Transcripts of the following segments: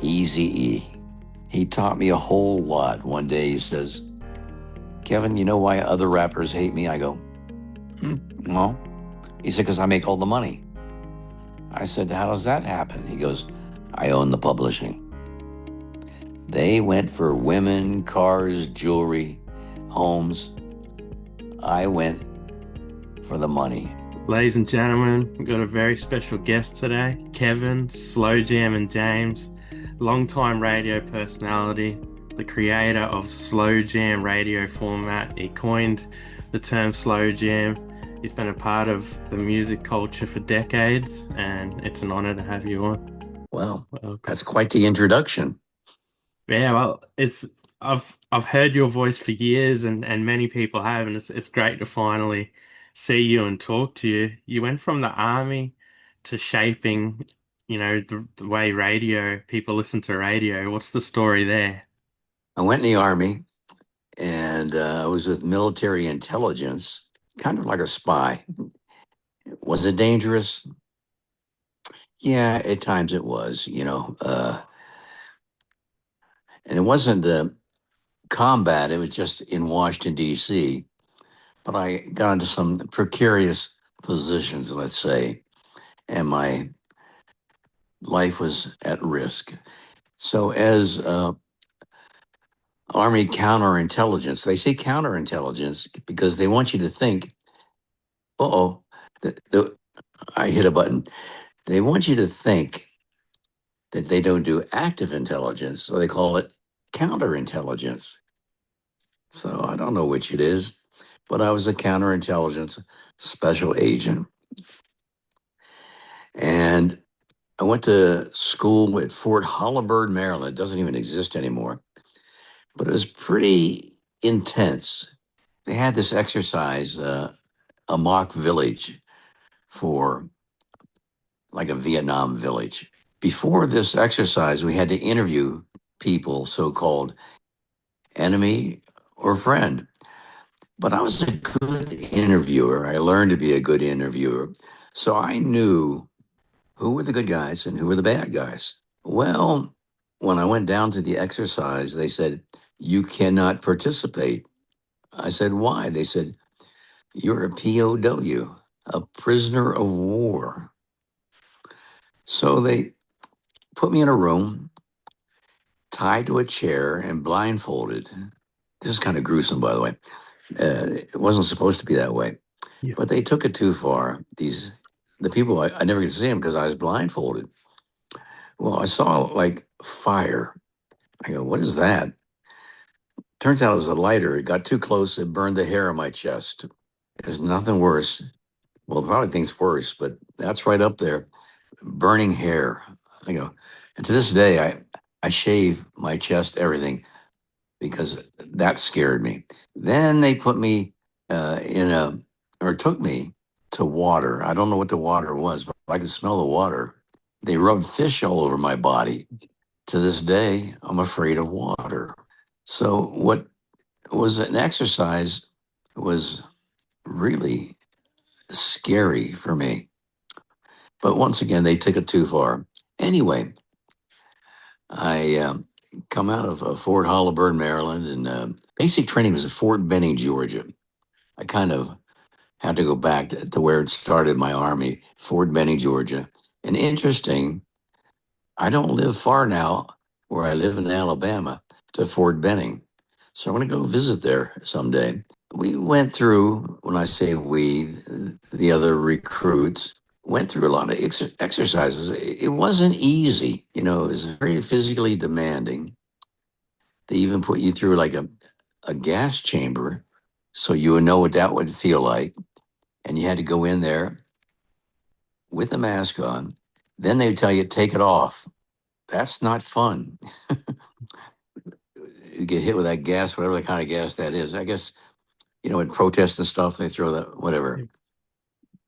Eazy-E. He taught me a whole lot. One day he says, Kevin, you know why other rappers hate me? I go, no. He said, because I make all the money. I said, how does that happen? He goes, I own the publishing. They went for women, cars, jewelry, homes. I went for the money. Ladies and gentlemen, we've got a very special guest today, Kevin, Slow Jam and James, longtime radio personality, the creator of Slow Jam radio format. He coined the term Slow Jam. He's been a part of the music culture for decades, and it's an honor to have you on. Well, Welcome. that's quite the introduction. Yeah, well, it's I've heard your voice for years, and many people have, and it's great to finally see you and talk to you. You went from the army to shaping, the way radio people listen to radio. What's the story there? I went in the Army and I was with military intelligence, kind of like a spy. Was it dangerous? Yeah, at times it was. And it wasn't combat, it was just in Washington, D.C. But I got into some precarious positions, let's say, and my life was at risk. So, as Army counterintelligence, they say counterintelligence because they want you to think, oh, I hit a button. They want you to think that they don't do active intelligence, so they call it counterintelligence. So I don't know which it is, but I was a counterintelligence special agent. And I went to school at Fort Holabird, Maryland. It doesn't even exist anymore, but it was pretty intense. They had this exercise, a mock village for like a Vietnam village. Before this exercise, we had to interview people, so called enemy or friend. But I was a good interviewer. I learned to be a good interviewer. So I knew who were the good guys and who were the bad guys. Well, when I went down to the exercise, they said, you cannot participate. I said, why? They said, you're a POW, a prisoner of war. So they put me in a room, tied to a chair, and blindfolded. This is kind of gruesome, by the way. It wasn't supposed to be that way, Yeah. but they took it too far. The people, I never could see them because I was blindfolded. Well, I saw like fire. I go, what is that? Turns out it was a lighter. It got too close. It burned the hair on my chest. There's nothing worse. Well, probably things worse, but that's right up there. Burning hair. I go, and to this day, I shave my chest, everything, because that scared me. Then they put me or took me to water. I don't know what the water was, but I could smell the water. They rubbed fish all over my body. To this day, I'm afraid of water. So what was an exercise was really scary for me. But once again, they took it too far. Anyway, I come out of Fort Holabird, Maryland, and basic training was at Fort Benning, Georgia. I kind of had to go back to where it started my army, Fort Benning, Georgia. And interesting, I don't live far now where I live in Alabama to Fort Benning. So I'm going to go visit there someday. We went through, when I say we, the other recruits, went through a lot of exercises. It wasn't easy. It was very physically demanding. They even put you through like a gas chamber so you would know what that would feel like. And you had to go in there with a mask on. Then they would tell you, take it off. That's not fun. You get hit with that gas, whatever the kind of gas that is. I guess, in protests and stuff, they throw that, whatever.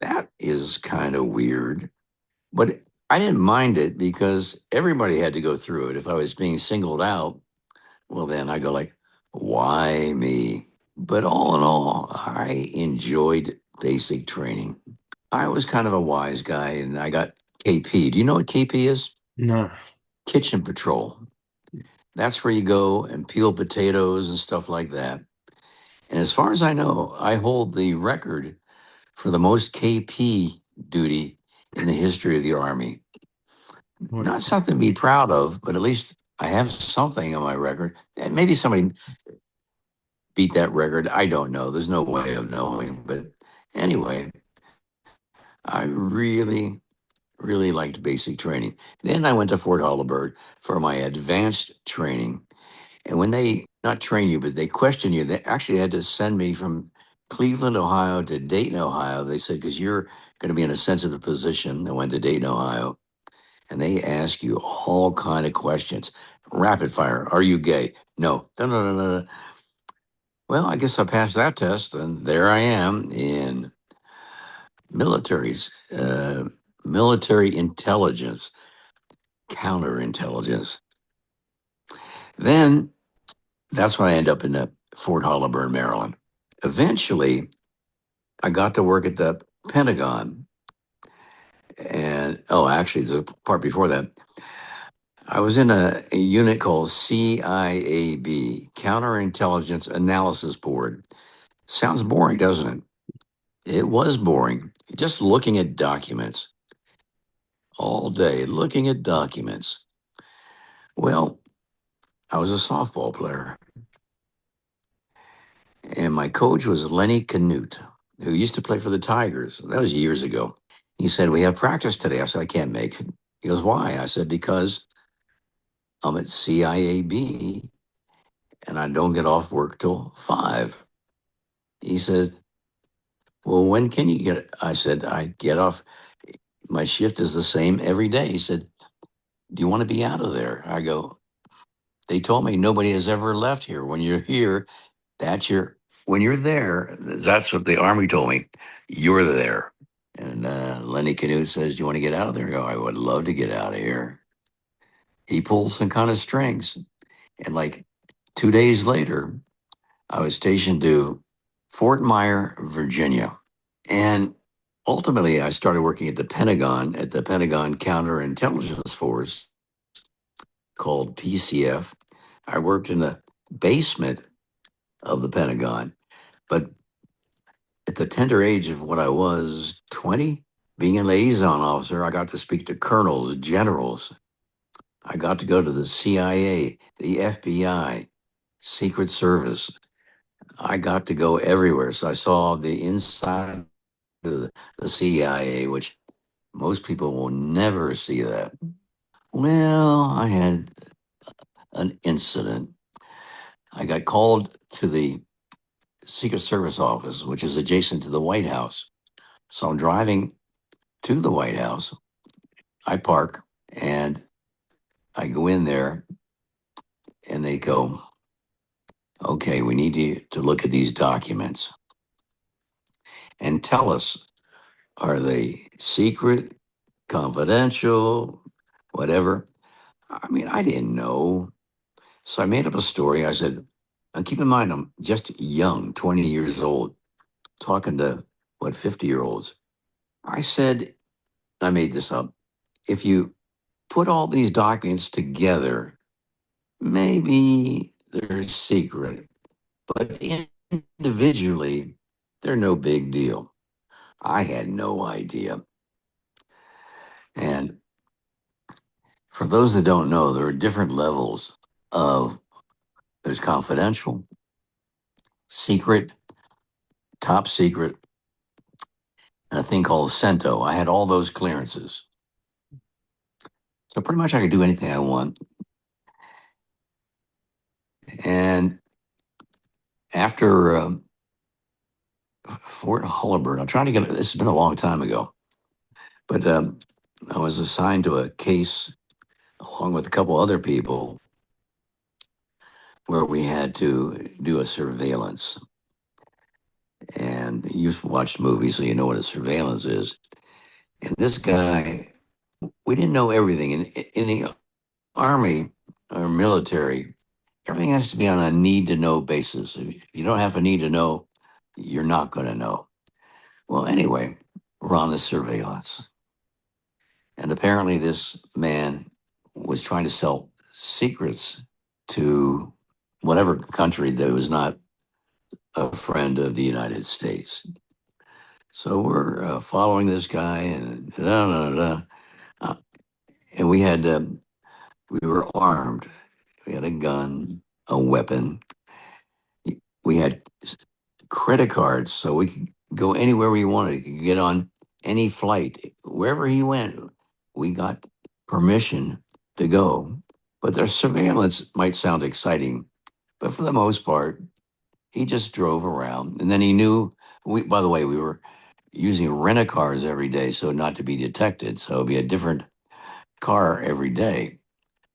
That is kind of weird. But I didn't mind it because everybody had to go through it. If I was being singled out, well, then I go like, why me? But all in all, I enjoyed basic training. I was kind of a wise guy and I got KP. Do you know what KP is? No. kitchen patrol. That's where you go and peel potatoes and stuff like that. And as far as I know, I hold the record for the most KP duty in the history of the Army. What? Not something to be proud of, but at least I have something on my record. And maybe somebody beat that record. I don't know. There's no way of knowing. But anyway, I really, really liked basic training. Then I went to Fort Holabird for my advanced training. And when they not train you, but they question you, they actually had to send me from Cleveland, Ohio to Dayton, Ohio. They said, because you're going to be in a sensitive position. I went to Dayton, Ohio, and they ask you all kind of questions. Rapid fire. Are you gay? No. No, no, no, no, no. Well, I guess I passed that test, and there I am in militaries, military intelligence, counterintelligence. Then that's when I end up in Fort Holabird, Maryland. Eventually, I got to work at the Pentagon. And oh, actually, the part before that, I was in a unit called CIAB, Counterintelligence Analysis Board. Sounds boring, doesn't it? It was boring. Just looking at documents all day, looking at documents. Well, I was a softball player, and my coach was Lenny Canute, who used to play for the Tigers. That was years ago. He said, "We have practice today." I said, "I can't make it." He goes, "Why?" I said, "Because I'm at CIAB and I don't get off work till 5." He said, "Well, when can you get it?" I said, "I get off. My shift is the same every day." He said, "Do you want to be out of there?" I go, "They told me nobody has ever left here. When you're here, that's your, when you're there, that's what the Army told me. You're there." And Lenny Canute says, "Do you want to get out of there?" I go, "I would love to get out of here." He pulls some kind of strings. And like 2 days later, I was stationed to Fort Myer, Virginia. And ultimately, I started working at the Pentagon Counterintelligence Force called PCF. I worked in the basement of the Pentagon. But at the tender age of what I was, 20, being a liaison officer, I got to speak to colonels, generals. I got to go to the CIA, the FBI, Secret Service. I got to go everywhere. So I saw the inside of the CIA, which most people will never see that. Well, I had an incident. I got called to the Secret Service office, which is adjacent to the White House. So I'm driving to the White House. I park and I go in there and they go, "Okay, we need you to look at these documents and tell us, are they secret, confidential, whatever?" I mean, I didn't know. So I made up a story. I said, and keep in mind, I'm just young, 20 years old, talking to what, 50-year-olds. I said, I made this up. If you put all these documents together, maybe they're secret, but individually, they're no big deal. I had no idea. And for those that don't know, there are different levels of, there's confidential, secret, top secret, and a thing called CENTO. I had all those clearances. So pretty much I could do anything I want. And after Fort Holabird, I'm trying to get, this has been a long time ago, but I was assigned to a case along with a couple other people where we had to do a surveillance. And you've watched movies, so you know what a surveillance is. And this guy, we didn't know everything. In the Army or military, everything has to be on a need to know basis. If you don't have a need to know, you're not going to know. Well, anyway, we're on the surveillance. And apparently, this man was trying to sell secrets to whatever country that was not a friend of the United States. So we're following this guy, and da, da, da, da. Uh, and we were armed. We had a gun, a weapon. We had credit cards, so we could go anywhere we wanted. We could get on any flight, wherever he went. We got permission to go. But their surveillance might sound exciting, but for the most part, he just drove around. And then he knew. By the way, we were using rent cars every day, so not to be detected. So it'd be a different car every day.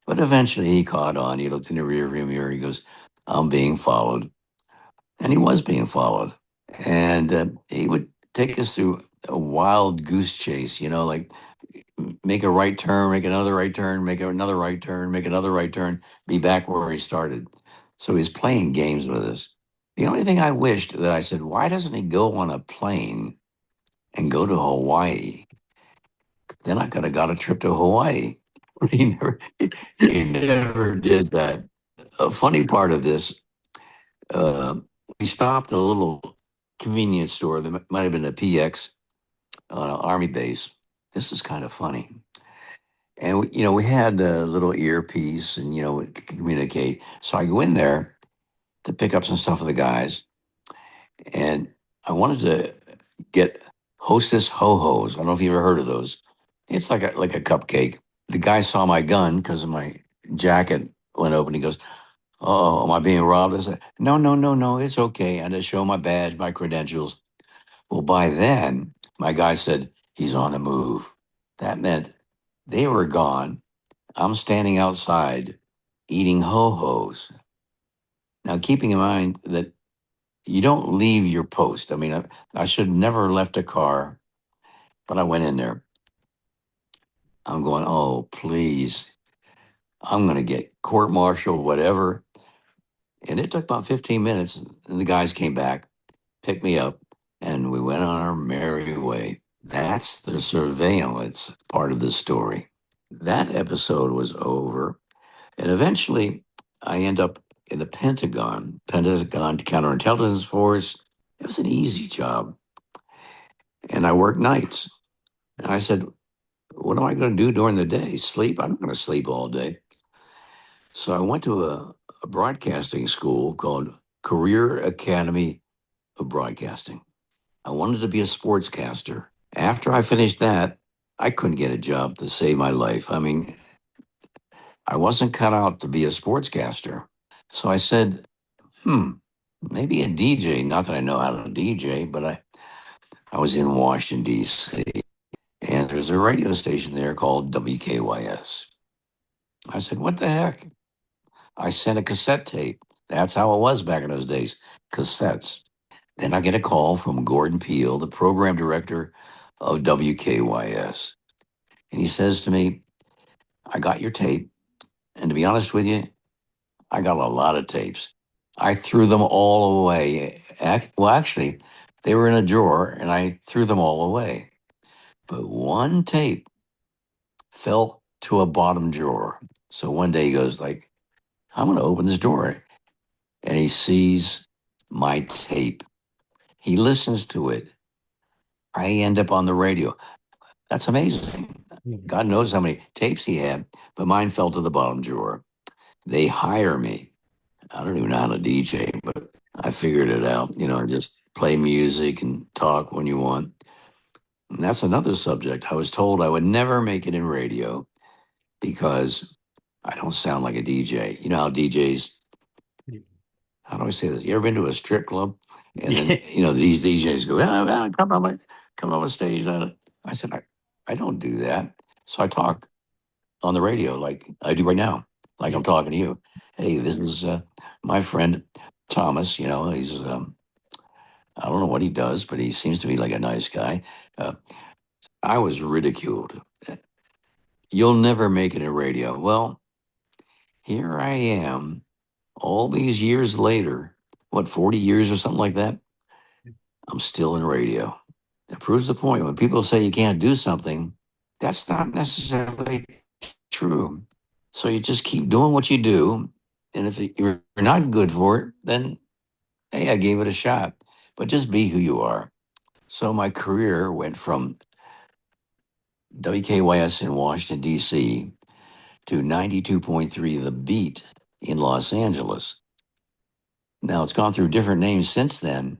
But eventually, he caught on. He looked in the rearview mirror. He goes, "I'm being followed," and he was being followed. And he would take us through a wild goose chase. Like make a right turn, make another right turn, make another right turn, make another right turn, be back where he started. So he's playing games with us. The only thing I wished that I said, why doesn't he go on a plane and go to Hawaii? Then I could have got a trip to Hawaii. He never, he never did that. A funny part of this, uh, we stopped at a little convenience store. There might have been a PX on an army base. This is kind of funny. And we had a little earpiece, and we could communicate. So I go in there to pick up some stuff for the guys, and I wanted to get Hostess Ho Hos. I don't know if you ever heard of those. It's like a cupcake. The guy saw my gun because of my jacket went open. He goes, "Oh, am I being robbed?" I said, "No, no, no, no. It's okay. I just show my badge, my credentials." Well, by then, my guy said he's on the move. That meant they were gone. I'm standing outside eating ho hos. Now, keeping in mind that you don't leave your post. I mean, I should have never left a car, but I went in there. I'm going, oh, please. I'm going to get court martial, whatever. And it took about 15 minutes. And the guys came back, picked me up, and we went on our merry way. That's the surveillance part of the story. That episode was over. And eventually, I end up in the Pentagon Counterintelligence Force. It was an easy job. And I worked nights. And I said, what am I going to do during the day? Sleep? I'm not going to sleep all day. So I went to a broadcasting school called Career Academy of Broadcasting. I wanted to be a sportscaster. After I finished that, I couldn't get a job to save my life. I mean, I wasn't cut out to be a sportscaster. So I said, maybe a DJ. Not that I know how to DJ, but I was in Washington, D.C., and there's a radio station there called WKYS. I said, what the heck? I sent a cassette tape. That's how it was back in those days, cassettes. Then I get a call from Gordon Peele, the program director of WKYS. And he says to me, I got your tape. And to be honest with you, I got a lot of tapes. I threw them all away. Well, actually, they were in a drawer and I threw them all away. But one tape fell to a bottom drawer. So one day he goes like, I'm going to open this drawer. And he sees my tape. He listens to it. I end up on the radio. That's amazing. God knows how many tapes he had, but mine fell to the bottom drawer. They hire me. I don't even know how to DJ, but I figured it out. Just play music and talk when you want. And that's another subject. I was told I would never make it in radio because I don't sound like a DJ. You know how DJs, how do I say this? You ever been to a strip club? And then, Yeah. these DJs go, come on stage. I said, I don't do that. So I talk on the radio like I do right now, like Yeah. I'm talking to you. Hey, this is my friend Thomas. He's I don't know what he does, but he seems to be like a nice guy. Uh, I was ridiculed. You'll never make it in radio. Well, here I am, all these years later. What, 40 years or something like that? I'm still in radio. That proves the point. When people say you can't do something, that's not necessarily true. So you just keep doing what you do. And if you're not good for it, then hey, I gave it a shot. But just be who you are. So my career went from WKYS in Washington, D.C. to 92.3 The Beat in Los Angeles. Now it's gone through different names since then,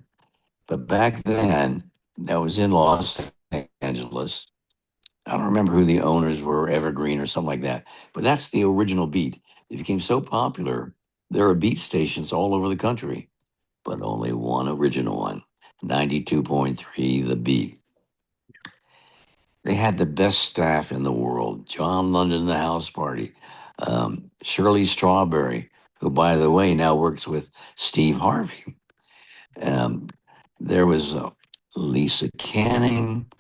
but back then that was in Los Angeles. I don't remember who the owners were, Evergreen or something like that, but that's the original Beat. It became so popular, there are beat stations all over the country, but only one original one, 92.3 The Beat. They had the best staff in the world. John London, the house party. Shirley Strawberry, who, by the way, now works with Steve Harvey. Um, there was Lisa Canning.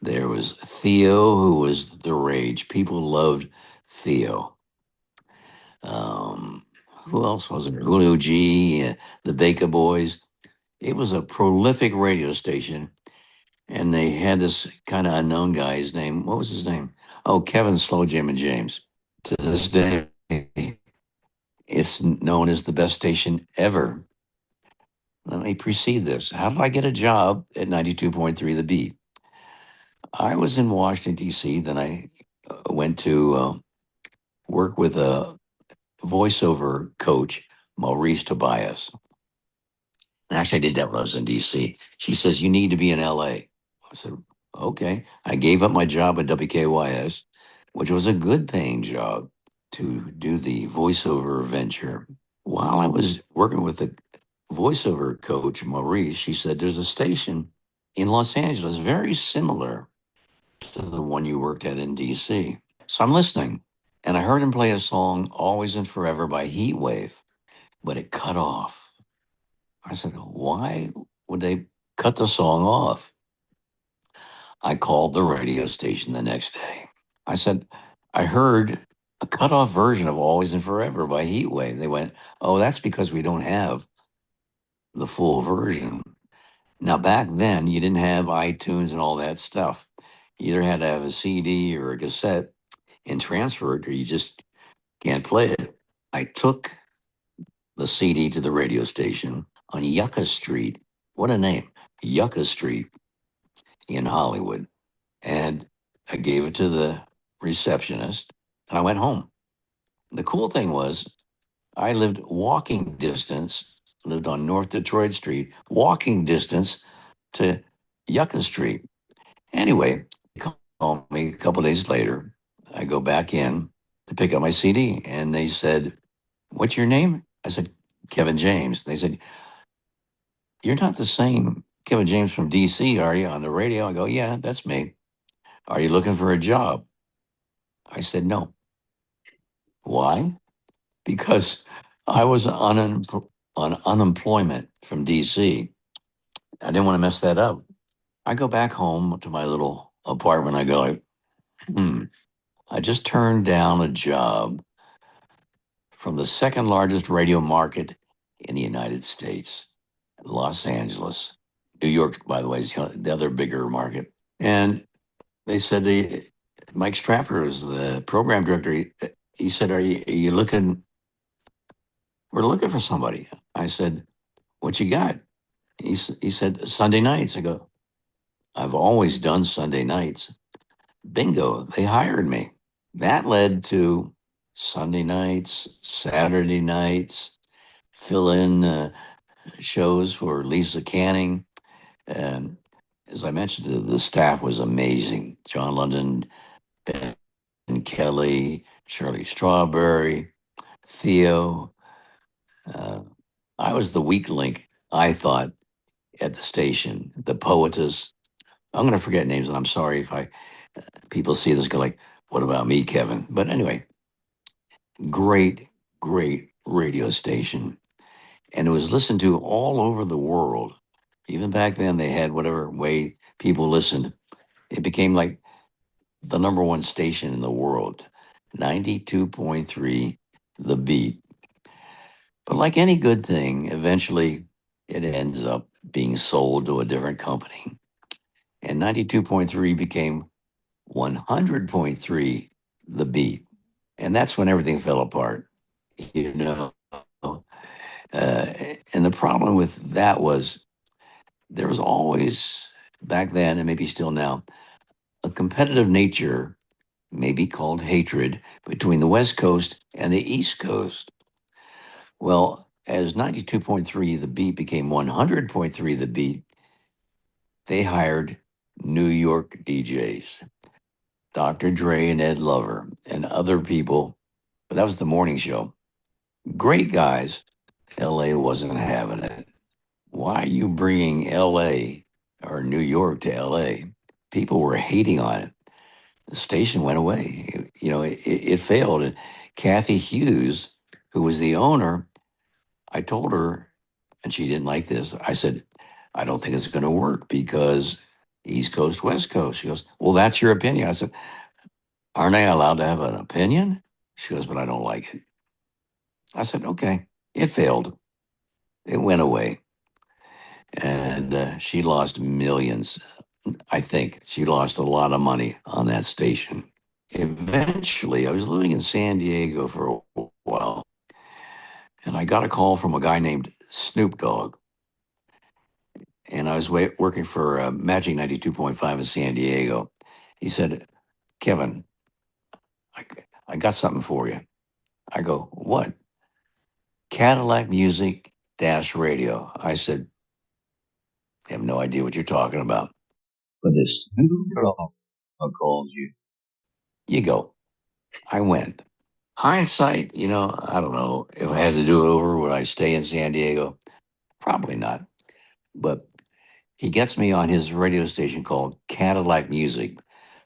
There was Theo, who was the rage. People loved Theo. Um, who else was there? Julio G, the Baker Boys. It was a prolific radio station, and they had this kind of unknown guy. His name, what was his name? Oh, Kevin Slow Jim and James. To this day, it's known as the best station ever. Let me precede this. How did I get a job at 92.3 The Beat? I was in Washington, D.C. Then I went to work with a voiceover coach, Maurice Tobias. Actually, I did that when I was in D.C. She says, you need to be in L.A. I said, okay. I gave up my job at WKYS, which was a good paying job, to do the voiceover venture. While I was working with the voiceover coach, Maurice, she said, there's a station in Los Angeles very similar to the one you worked at in DC. So I'm listening, and I heard him play a song, Always and Forever by Heatwave, but it cut off. I said, why would they cut the song off? I called the radio station the next day. I said, I heard a cut off version of Always and Forever by Heatwave. They went, oh, that's because we don't have the full version. Now, back then, you didn't have iTunes and all that stuff. You either had to have a CD or a cassette and transfer it, or you just can't play it. I took the CD to the radio station on Yucca Street. What a name, Yucca Street in Hollywood. And I gave it to the receptionist and I went home. The cool thing was, I lived walking distance, lived on North Detroit Street, walking distance to Yucca Street. Anyway, they called me a couple of days later. I go back in to pick up my CD, and they said, what's your name? I said, Kevin James. They said, you're not the same Kevin James from DC, are you, on the radio? I go, yeah, that's me. Are you looking for a job? I said, no. Why? Because I was on unemployment from DC. I didn't want to mess that up. I go back home to my little apartment. I go, like, I just turned down a job from the second largest radio market in the United States, Los Angeles. New York, by the way, is the other bigger market. And they said, Mike Stratford was the program director. He said, are you looking? We're looking for somebody. I said, what you got? He said, Sunday nights. I go, I've always done Sunday nights. Bingo, they hired me. That led to Sunday nights, Saturday nights, fill in shows for Lisa Canning. And as I mentioned, the staff was amazing. John London, Ben Kelly, Shirley Strawberry, Theo. Uh, I was the weak link, I thought, at the station, the poetess. I'm going to forget names, and I'm sorry if I people see this go like, "What about me, Kevin?" But anyway, great, great radio station, and it was listened to all over the world. Even back then, they had whatever way people listened. It became like the number one station in the world, 92.3, The Beat. But like any good thing, eventually it ends up being sold to a different company. And 92.3 became 100.3, The Beat. And that's when everything fell apart, you know. And the problem with that was there was always, back then, and maybe still now, a competitive nature, maybe called hatred, between the West Coast and the East Coast. Well, as 92.3 The Beat became 100.3 The Beat, they hired New York DJs, Dr. Dre and Ed Lover, and other people. But that was the morning show. Great guys. LA wasn't having it. Why are you bringing LA or New York to LA? People were hating on it. The station went away. It failed. And Kathy Hughes, who was the owner, I told her, and she didn't like this. I said, I don't think it's going to work because East Coast, West Coast. She goes, well, that's your opinion. I said, aren't I allowed to have an opinion? She goes, but I don't like it. I said, okay. It failed. It went away. And she lost millions. I think she lost a lot of money on that station. Eventually, I was living in San Diego for a while, and I got a call from a guy named Snoop Dogg. And I was working for Magic 92.5 in San Diego. He said, Kevin, I, I got something for you. I go, what? Cadillac Music Dash Radio. I said, I have no idea what you're talking about. But this Snoop Dogg calls you. You go. I went. Hindsight, I don't know if I had to do it over, would I stay in San Diego? Probably not. But he gets me on his radio station called Cadillac Music.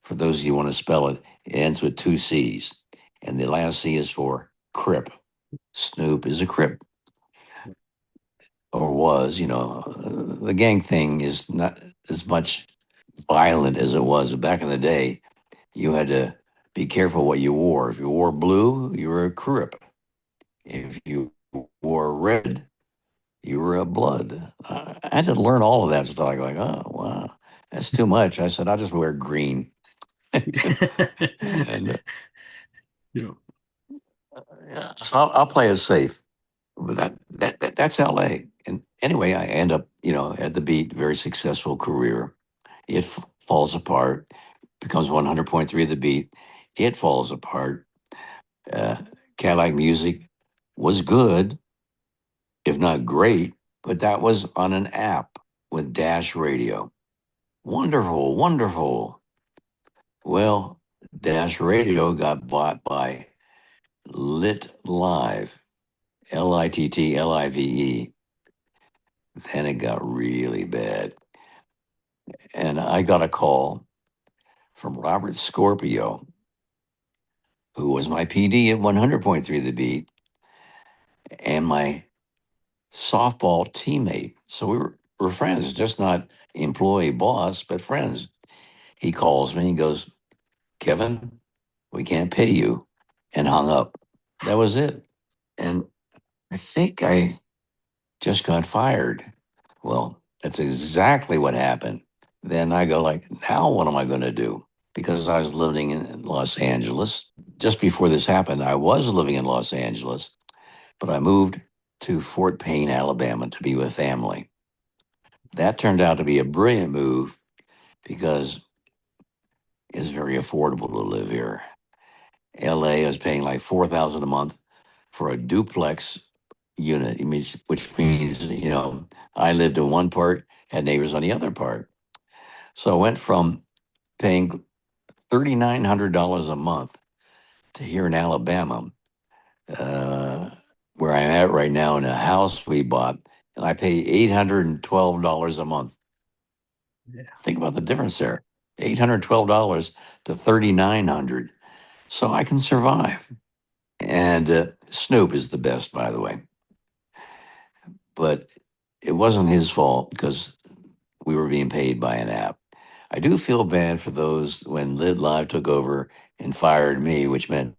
For those of you who want to spell it, it ends with two C's. And the last C is for Crip. Snoop is a Crip, or was, the gang thing is not as much violent as it was back in the day. You had to be careful what you wore. If you wore blue, you were a Crip. If you wore red, you were a blood. I had to learn all of that stuff. Like, oh, wow, that's too much. I said, I'll just wear green. And Yeah. yeah, so I'll play it safe. But that's LA. And anyway, I end up, at the beat, very successful career. It falls apart, becomes 100.3 The Beat. It falls apart. Uh, Cadillac Music was good, if not great, but that was on an app with Dash Radio. Wonderful, wonderful. Well, Dash Radio got bought by Lit Live, Littlive. Then it got really bad. And I got a call from Robert Scorpio, who was my PD at 100.3 The Beat and my softball teammate. So we're friends, just not employee boss, but friends. He calls me and goes, Kevin, we can't pay you, and hung up. That was it. And I think I just got fired. Well, that's exactly what happened. Then I go like, now what am I going to do? Because I was living in Los Angeles. Just before this happened, I was living in Los Angeles, but I moved to Fort Payne, Alabama to be with family. That turned out to be a brilliant move because it's very affordable to live here. LA is paying like $4,000 a month for a duplex unit, which means, I lived in one part, had neighbors on the other part. So I went from paying $3,900 a month to here in Alabama, uh, where I'm at right now in a house we bought, and I pay $812 a month. Yeah. Think about the difference there. $812 to $3,900. So I can survive. And Snoop is the best, by the way. But it wasn't his fault because we were being paid by an app. I do feel bad for those when Lid Live took over and fired me, which meant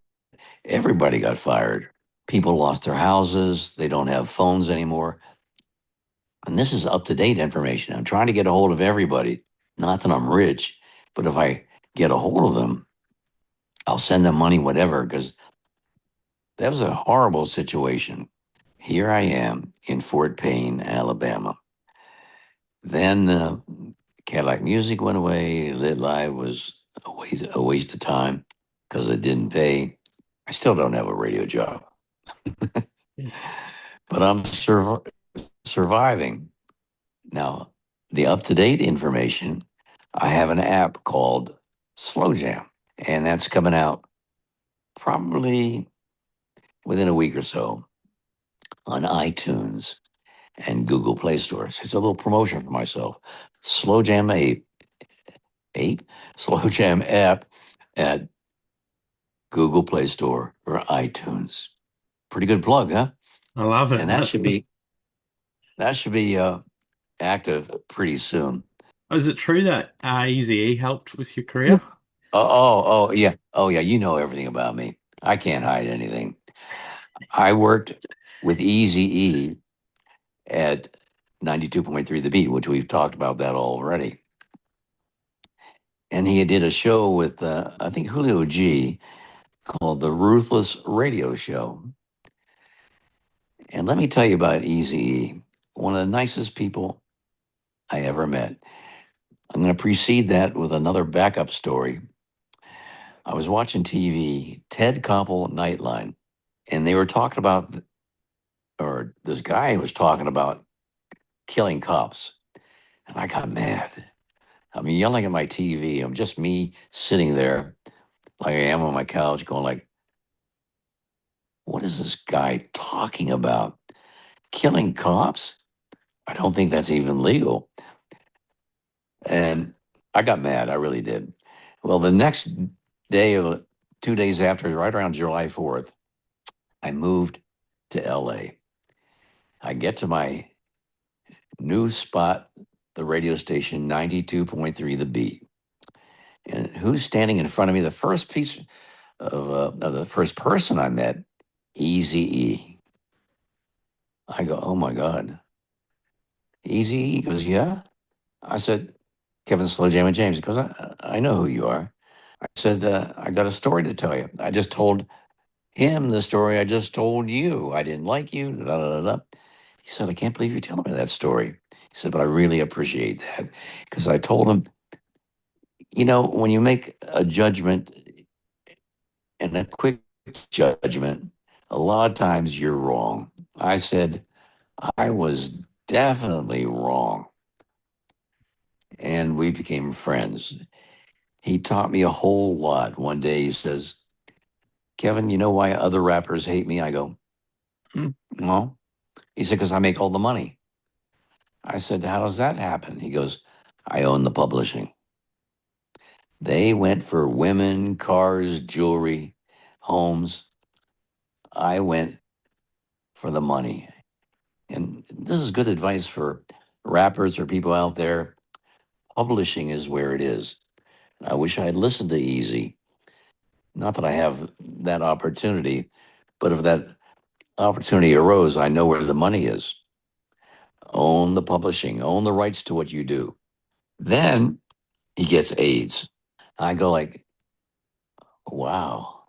everybody got fired. People lost their houses. They don't have phones anymore. And this is up to date information. I'm trying to get a hold of everybody. Not that I'm rich, but if I get a hold of them, I'll send them money, whatever, because That was a horrible situation. Here I am in Fort Payne, Alabama. Then Cadillac Music went away. Lit Live was a waste of time because it didn't pay. I still don't have a radio job, but I'm surviving. Now, the up to date information, I have an app called Slow Jam, and that's coming out probably within a week or so on iTunes and Google Play stores. It's a little promotion for myself. Slow Jam 8, Slow Jam app at Google Play Store or iTunes. Pretty good plug, huh? I love And it. that should be active pretty soon. Is it true that Eazy-E helped with your Yeah. career? Yeah. Oh, yeah. You know everything about me. I can't hide anything. I worked with Eazy-E at 92.3 The Beat, which we've talked about that already. And he did a show with, I think, Julio G called The Ruthless Radio Show. And let me tell you about Eazy-E, one of the nicest people I ever met. I'm going to precede that with another backup story. I was watching TV, Ted Koppel Nightline, and they were talking about, or this guy was talking about killing cops. And I got mad. I'm yelling at my TV. I'm just me sitting there like I am on my couch going like, what is this guy talking about? Killing cops? I don't think that's even legal. And I got mad. I really did. Well, the next day, 2 days after, right around July 4th, I moved to LA. I get to my new spot, the radio station 92.3 The Beat. And who's standing in front of me? The first piece of the first person I met, Easy E. I go, oh my God, Easy E? He goes, yeah. I said, Kevin Slow Jam and James. He goes, I know who you are. I said, I got a story to tell you. I just told him the story I just told you. I didn't like you. Da, da, da, da. He said, I can't believe you're telling me that story. He said, but I really appreciate that because I told him, when you make a judgment and a quick judgment, a lot of times you're wrong. I said, I was definitely wrong. And we became friends. He taught me a whole lot. One day he says, Kevin, you know why other rappers hate me? I go, no. He said, because I make all the money. I said, how does that happen? He goes, I own the publishing. They went for women, cars, jewelry, homes. I went for the money. And this is good advice for rappers or people out there. Publishing is where it is. I wish I had listened to Easy. Not that I have that opportunity, but if that opportunity arose, I know where the money is. Own the publishing, own the rights to what you do. Then he gets AIDS. I go like, wow.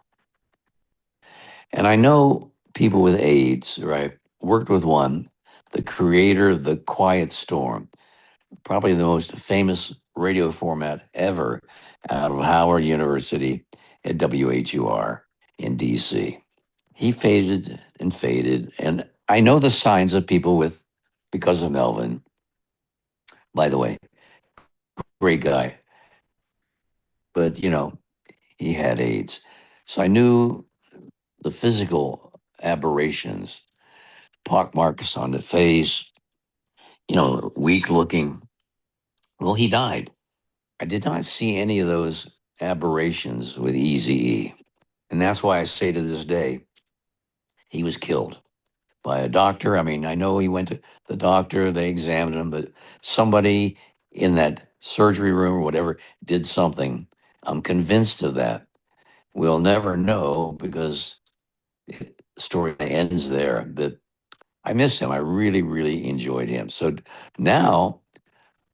And I know people with AIDS, right? Worked with one, the creator of The Quiet Storm, probably the most famous radio format ever out of Howard University at WHUR in DC. He faded and faded. And I know the signs of people with, because of Melvin, by the way, great guy, but he had AIDS. So I knew the physical aberrations, pock marks on the face, weak looking. Well, he died. I did not see any of those aberrations with Eazy-E. And that's why I say to this day, he was killed by a doctor. I mean, I know he went to the doctor, they examined him, but somebody in that surgery room or whatever did something. I'm convinced of that. We'll never know because the story ends there. But I miss him. I really, really enjoyed him. So now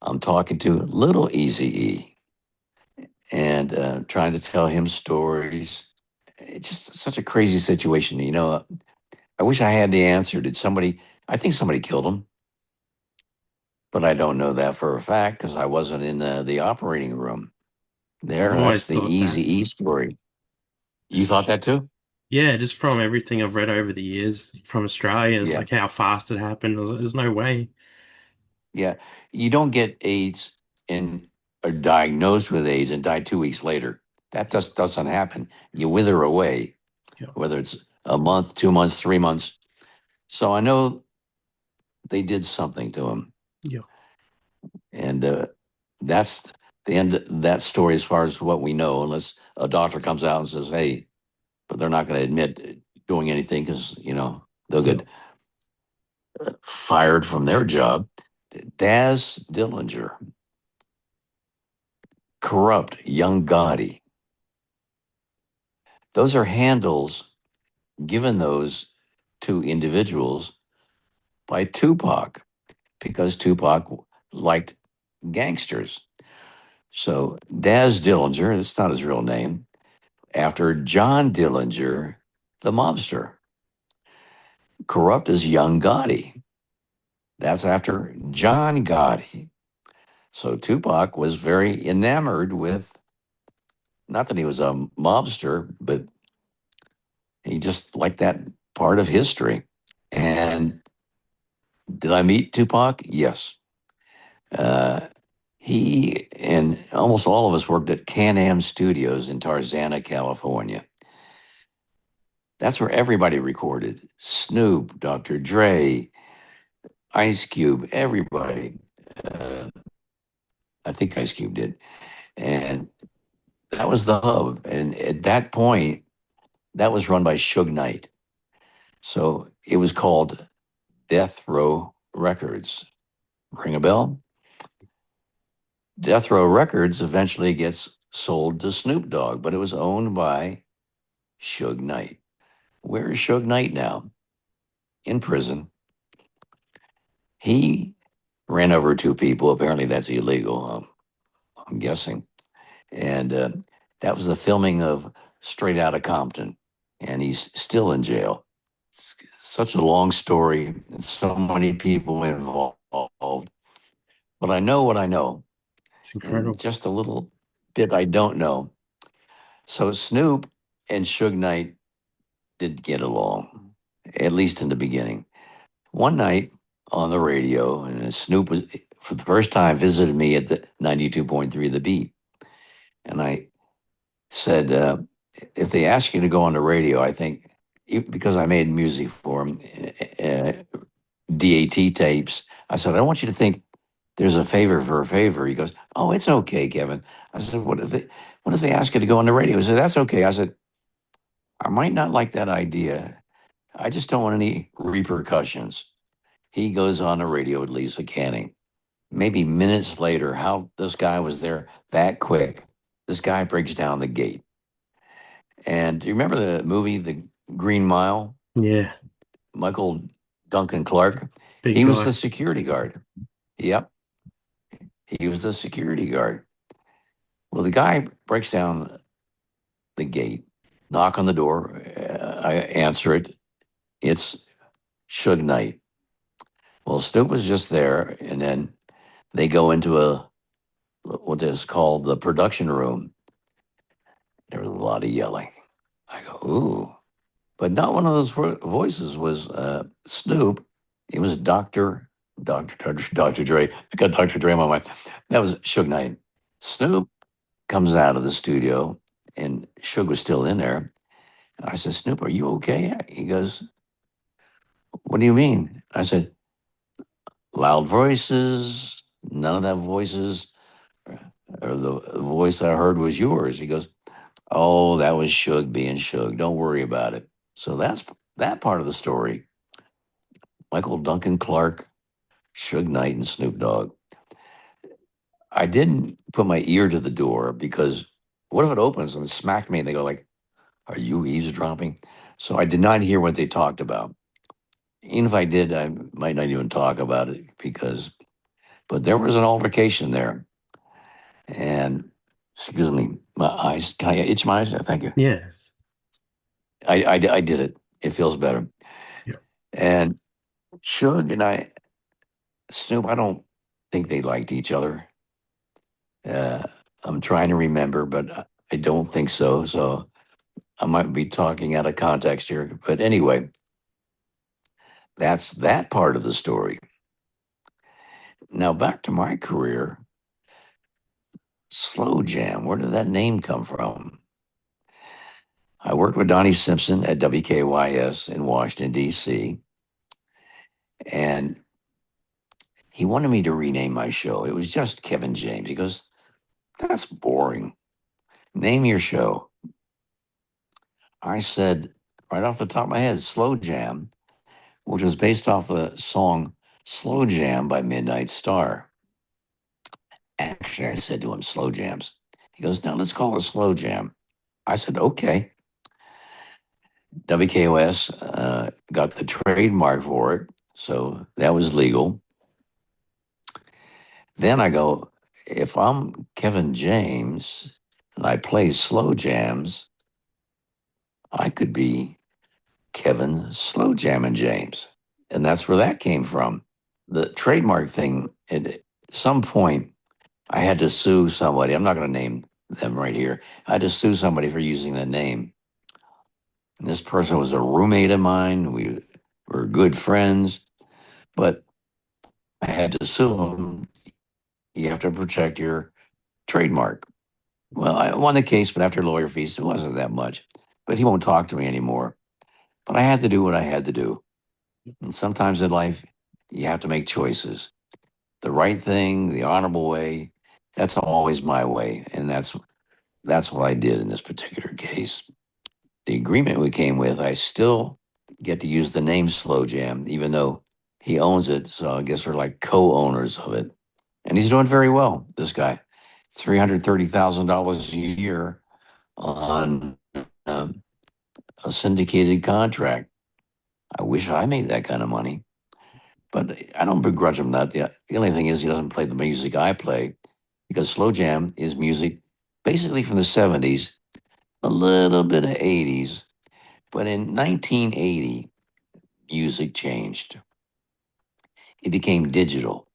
I'm talking to little Easy E and trying to tell him stories. it's just such a crazy situation. I wish I had the answer. Did somebody? I think somebody killed him, but I don't know that for a fact because I wasn't in the operating room I've there. That's always the thought that. Easy E story. You thought that too? Yeah, just from everything I've read over the years from Australia, it's Yeah, like how fast it happened. There's no way. yeah. You don't get AIDS and are diagnosed with AIDS and die 2 weeks later. That just doesn't happen. You wither away, Yeah, whether it's a month, 2 months, 3 months. So I know they did something to him, yeah, and that's the end of that story as far as what we know, unless a doctor comes out and says, "Hey," but they're not going to admit doing anything because they'll yeah. get fired from their job. Daz Dillinger, Kurupt, Young Gotti. Those are handles given those to individuals by Tupac because Tupac liked gangsters. So Daz Dillinger, that's not his real name, after John Dillinger, the mobster. Kurupt is Young Gotti. That's after John Gotti. So Tupac was very enamored with, not that he was a mobster, but he just liked that part of history. And did I meet Tupac? Yes. Uh, he and almost all of us worked at Can-Am Studios in Tarzana, California. That's where everybody recorded. Snoop, Dr. Dre, Ice Cube, everybody. Uh, I think Ice Cube did. And that was the hub. And at that point, that was run by Suge Knight. So it was called Death Row Records. Ring a bell? Death Row Records eventually gets sold to Snoop Dogg, but it was owned by Suge Knight. Where is Suge Knight now? In prison. He ran over two people. Apparently, that's illegal, I'm guessing. And that was the filming of Straight Outta Compton. And he's still in jail. It's such a long story, and so many people involved. But I know what I know, It's and incredible. just a little bit I don't know. So Snoop and Suge Knight did get along, at least in the beginning. One night on the radio, and Snoop was, for the first time, visited me at the 92.3 The Beat. And I said, if they ask you to go on the radio, I think, because I made music for them, uh, DAT tapes, I said, I don't want you to think there's a favor for a favor. He goes, oh, it's okay, Kevin. I said, what if they ask you to go on the radio? He said, that's okay. I said, I might not like that idea. I just don't want any repercussions. He goes on the radio with Lisa Canning. Maybe minutes later, how this guy was there that quick. This guy breaks down the gate. And do you remember the movie, The Green Mile? Yeah, Michael Duncan Clark. big He was guy. the security guard. Yep, he was the security guard. Well, the guy breaks down the gate, knock on the door. I answer it. It's Suge Knight. Well, Stu was just there, and then they go into what is called the production room. There was a lot of yelling. I go, ooh, but not one of those voices was Snoop. It was Dr. Dre. I got Dr. Dre on my mind. That was Suge Knight. Snoop comes out of the studio, and Suge was still in there. And I said, Snoop, are you okay? He goes, what do you mean? I said, loud voices, none of that voices, or the voice I heard was yours. He goes, oh, that was Suge being Suge. Don't worry about it. So that's that part of the story. Michael Duncan Clark, Suge Knight, and Snoop Dogg. I didn't put my ear to the door because what if it opens and it smacked me and they go like, are you eavesdropping? So I did not hear what they talked about. Even if I did, I might not even talk about it but there was an altercation there. And excuse me, my eyes, can I itch my eyes? Thank you. Yes. I did it. It feels better. Yeah. And Suge and Snoop, I don't think they liked each other. Uh, I'm trying to remember, but I don't think so. So I might be talking out of context here. But anyway, that's that part of the story. Now back to my career. Slow Jam. Where did that name come from? I worked with Donnie Simpson at WKYS in Washington, D.C., and he wanted me to rename my show. It was just Kevin James. He goes, "That's boring. Name your show." I said, right off the top of my head, Slow Jam, which was based off the song Slow Jam by Midnight Star. Actually, I said to him, Slow Jams. He goes, "No, let's call it Slow Jam." I said, "Okay." WKOS got the trademark for it, so that was legal. Then I go, if I'm Kevin James and I play slow jams, I could be Kevin Slow Jammin' James. And that's where that came from. The trademark thing, at some point, I had to sue somebody. I'm not going to name them right here. I had to sue somebody for using the name. And this person was a roommate of mine. We were good friends, but I had to sue him. You have to protect your trademark. Well, I won the case, but after lawyer fees, it wasn't that much. But he won't talk to me anymore. But I had to do what I had to do. And sometimes in life, you have to make choices. The right thing, the honorable way. That's always my way, and that's what I did in this particular case. The agreement we came with, I still get to use the name Slow Jam, even though he owns it. So I guess we're like co-owners of it, and he's doing very well. This guy, $330,000 a year on um, a syndicated contract. I wish I made that kind of money, but I don't begrudge him that. The only thing is he doesn't play the music I play because slow jam is music basically from the 70s, a little bit of 80s. But in 1980, music changed. It became digital.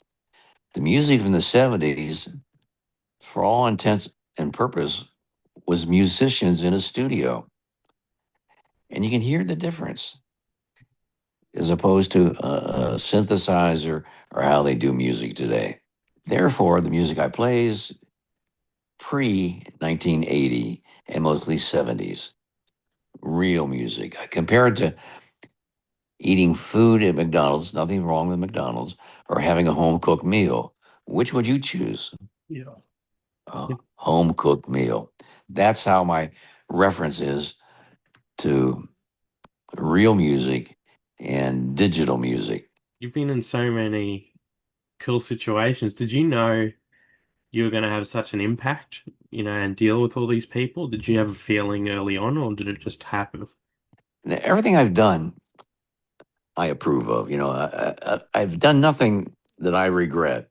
The music from the 70s, for all intents and purpose, was musicians in a studio. And you can hear the difference as opposed to a synthesizer or how they do music today. Therefore, the music I play is pre 1980 and mostly 70s, real music. I compare it to eating food at McDonald's, nothing wrong with McDonald's, or having a home cooked meal. Which would you choose? Yeah. A home cooked meal. That's how my reference is to real music and digital music. You've been in so many cool situations. Did you know you were going to have such an impact, and deal with all these people? Did you have a feeling early on, or did it just happen? Everything I've done, I approve of. I've done nothing that I regret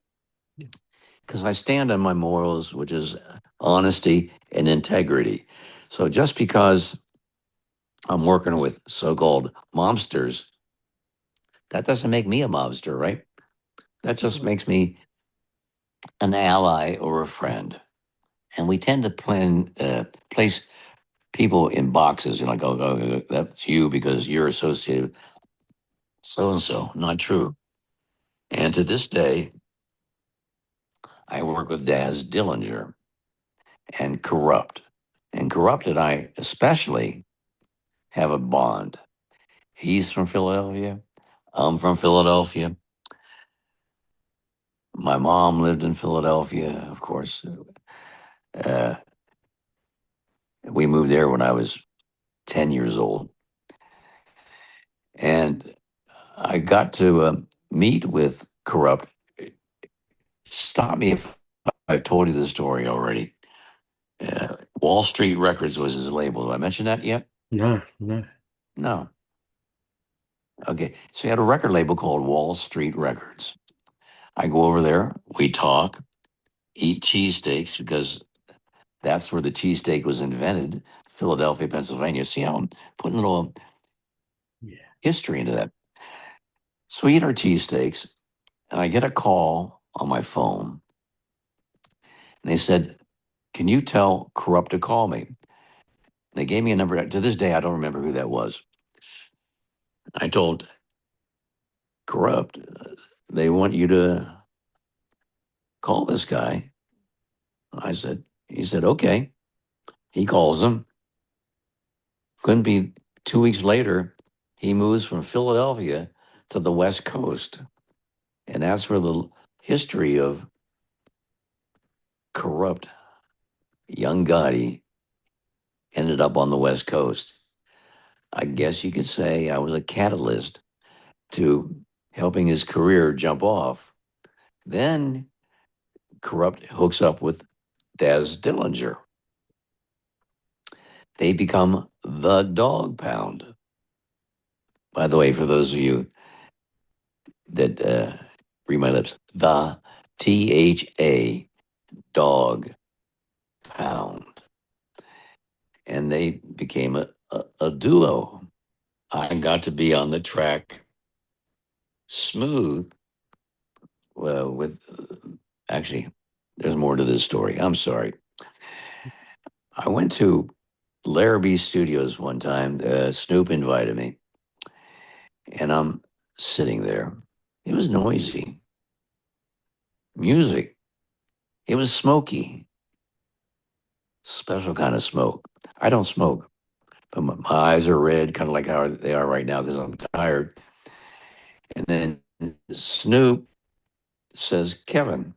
because I stand on my morals, which is honesty and integrity. So just because I'm working with so-called mobsters, that doesn't make me a mobster, right? That just makes me an ally or a friend. And we tend to place people in boxes, like, oh, that's you because you're associated with so and so. Not true. And to this day, I work with Daz Dillinger and Kurupt. And Kurupt and I especially have a bond. He's from Philadelphia. I'm from Philadelphia. My mom lived in Philadelphia, of course. Uh, we moved there when I was 10 years old. And I got to meet with Kurupt. Stop me if I've told you the story already. Wall Street Records was his label. Did I mention that yet? No, no. No. Okay. So he had a record label called Wall Street Records. I go over there, we talk, eat cheesesteaks because That's where the cheesesteak was invented, Philadelphia, Pennsylvania. See how I'm putting a little Yeah. history into that. So we eat our cheesesteaks, and I get a call on my phone. And they said, "Can you tell Kurupt to call me?" They gave me a number. To this day, I don't remember who that was. I told Kurupt, they want you to call this guy. He said, okay. He calls him. Couldn't be 2 weeks later, he moves from Philadelphia to the West Coast. And that's where the history of Kurupt young Gotti ended up on the West Coast. I guess you could say I was a catalyst to helping his career jump off. Then Kurupt hooks up with Daz Dillinger. They become the Dog Pound. By the way, for those of you that read my lips, the THA Dog Pound. And they became a duo. I got to be on the track Smooth with, actually, there's more to this story. I'm sorry. I went to Larrabee Studios one time. Snoop invited me, and I'm sitting there. It was noisy. Music. It was smoky. Special kind of smoke. I don't smoke, but my eyes are red, kind of like how they are right now because I'm tired. And then Snoop says, "Kevin,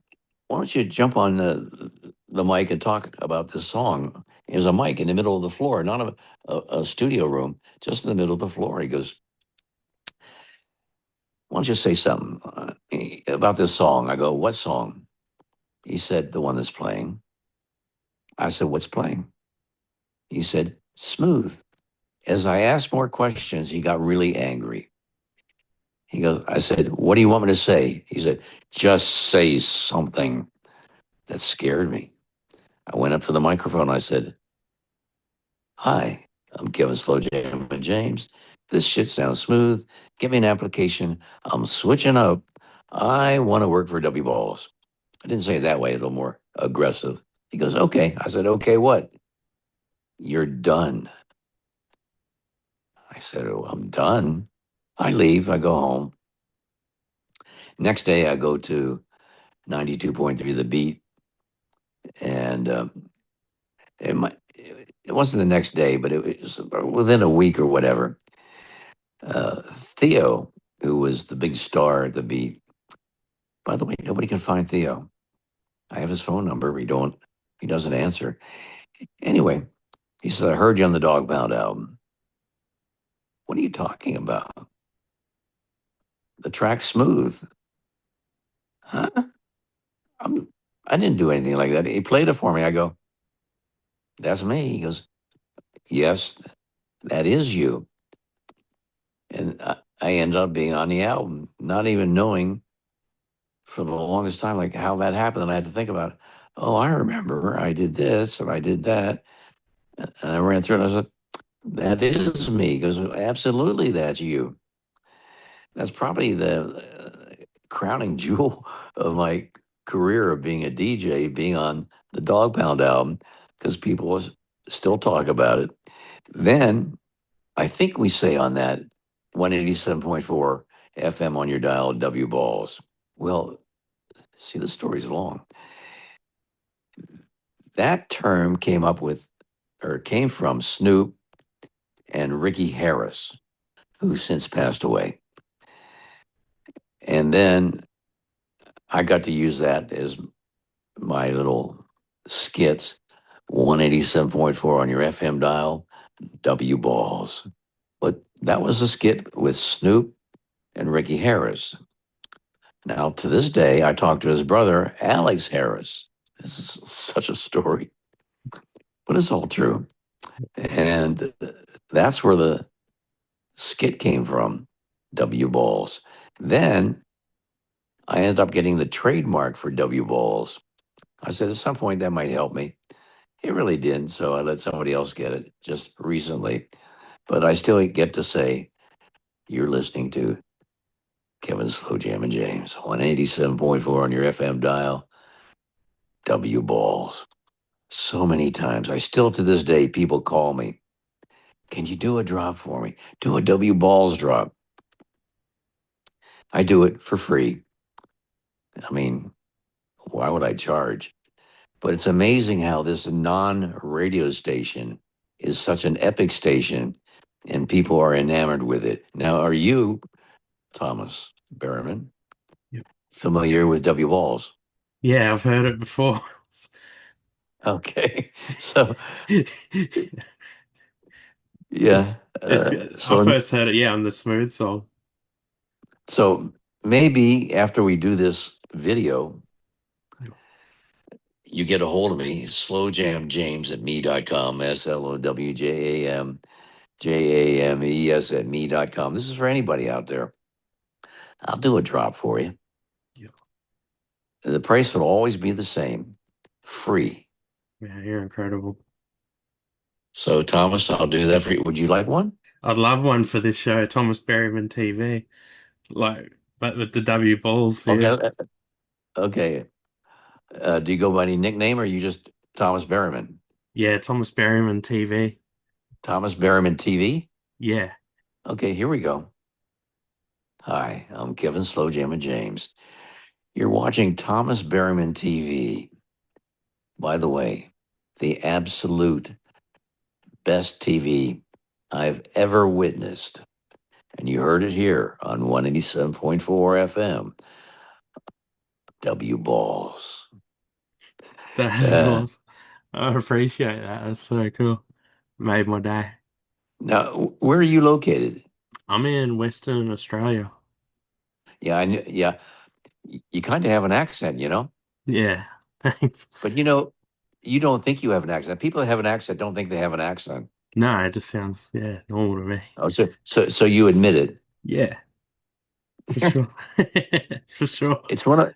why don't you jump on the mic and talk about this song?" It was a mic in the middle of the floor, not a studio room, just in the middle of the floor. He goes, "Why don't you say something about this song?" I go, "What song?" He said, "The one that's playing." I said, "What's playing?" He said, "Smooth." As I asked more questions, he got really angry. He goes, I said, "What do you want me to say?" He said, "Just say something." That scared me. I went up to the microphone. I said, "Hi, I'm Kevin Slow Jam and James. This shit sounds smooth. Give me an application. I'm switching up. I want to work for W Balls." I didn't say it that way, a little more aggressive. He goes, "Okay." I said, "Okay, what?" "You're done." I said, "Oh, I'm done." I leave. I go home. Next day, I go to 92.3 The Beat, and it wasn't the next day, but it was within a week or whatever. Theo, who was the big star at the Beat. By the way, nobody can find Theo. I have his phone number. He doesn't answer. Anyway, he says, "I heard you on the Dog Pound album." "What are you talking about?" "The track Smooth." "Huh?" I'm, I didn't do anything like that. He played it for me. I go, "That's me." He goes, "Yes, that is you." And I ended up being on the album, not even knowing for the longest time, like how that happened. And I had to think about, oh, I remember I did this and I did that. And I ran through it. And I said, "That is me." He goes, "Absolutely, that's you." That's probably the crowning jewel of my career of being a DJ, being on the Dog Pound album, because people still talk about it. Then I think we say on that 187.4 FM on your dial, W Balls. Well, see, the story's long. That term came from Snoop and Ricky Harris, who since passed away. And then I got to use that as my little skits. 187.4 on your FM dial, W Balls. But that was a skit with Snoop and Ricky Harris. Now, to this day, I talk to his brother, Alex Harris. This is such a story, but it's all true. And that's where the skit came from, W Balls. Then I ended up getting the trademark for W Balls. I said, at some point, that might help me. It really didn't. So I let somebody else get it just recently. But I still get to say, you're listening to Kevin Slow Jam and James, 187.4 on your FM dial, W Balls. So many times. I still to this day, people call me, can you do a drop for me? Do a W Balls drop. I do it for free. I mean, why would I charge? But it's amazing how this non radio station is such an epic station and people are enamored with it. Now, are you, Thomas Berriman, Yeah, familiar with W Balls? yeah, I've heard it before. Okay. So, It's yeah. it's Uh, I so, first heard it, yeah, on the Smooth song. so maybe after we do this video, Yeah, you get a hold of me, slowjamjames at me.com, SLOWJAMJAMES at me.com. This is for anybody out there. I'll do a drop for you. yeah, The price will always be the same, free. yeah, you're incredible. So, Thomas, I'll do that for you. Would you like one? I'd love one for this show, Thomas Berryman TV, like, but with the W balls for Okay. you. Okay. Do you go by any nickname or you just Thomas Berriman? Yeah, Thomas Berryman TV. Thomas Berriman TV? Yeah, Okay, here we go. Hi, I'm Kevin Slow Jam and James. You're watching Thomas Berriman TV. By the way, the absolute best TV I've ever witnessed. And you heard it here on 187.4 FM, W Balls. that is Uh, awesome. I appreciate that. That's so cool. Made my day. Now, where are you located? I'm in Western Australia. Yeah, I knew, yeah, you kind of have an accent, you know, Yeah, thanks. but you don't think you have an accent. People that have an accent don't think they have an accent. No, it just sounds, yeah, normal to me. Oh, so you admit it. Yeah, for sure. For sure. It's one of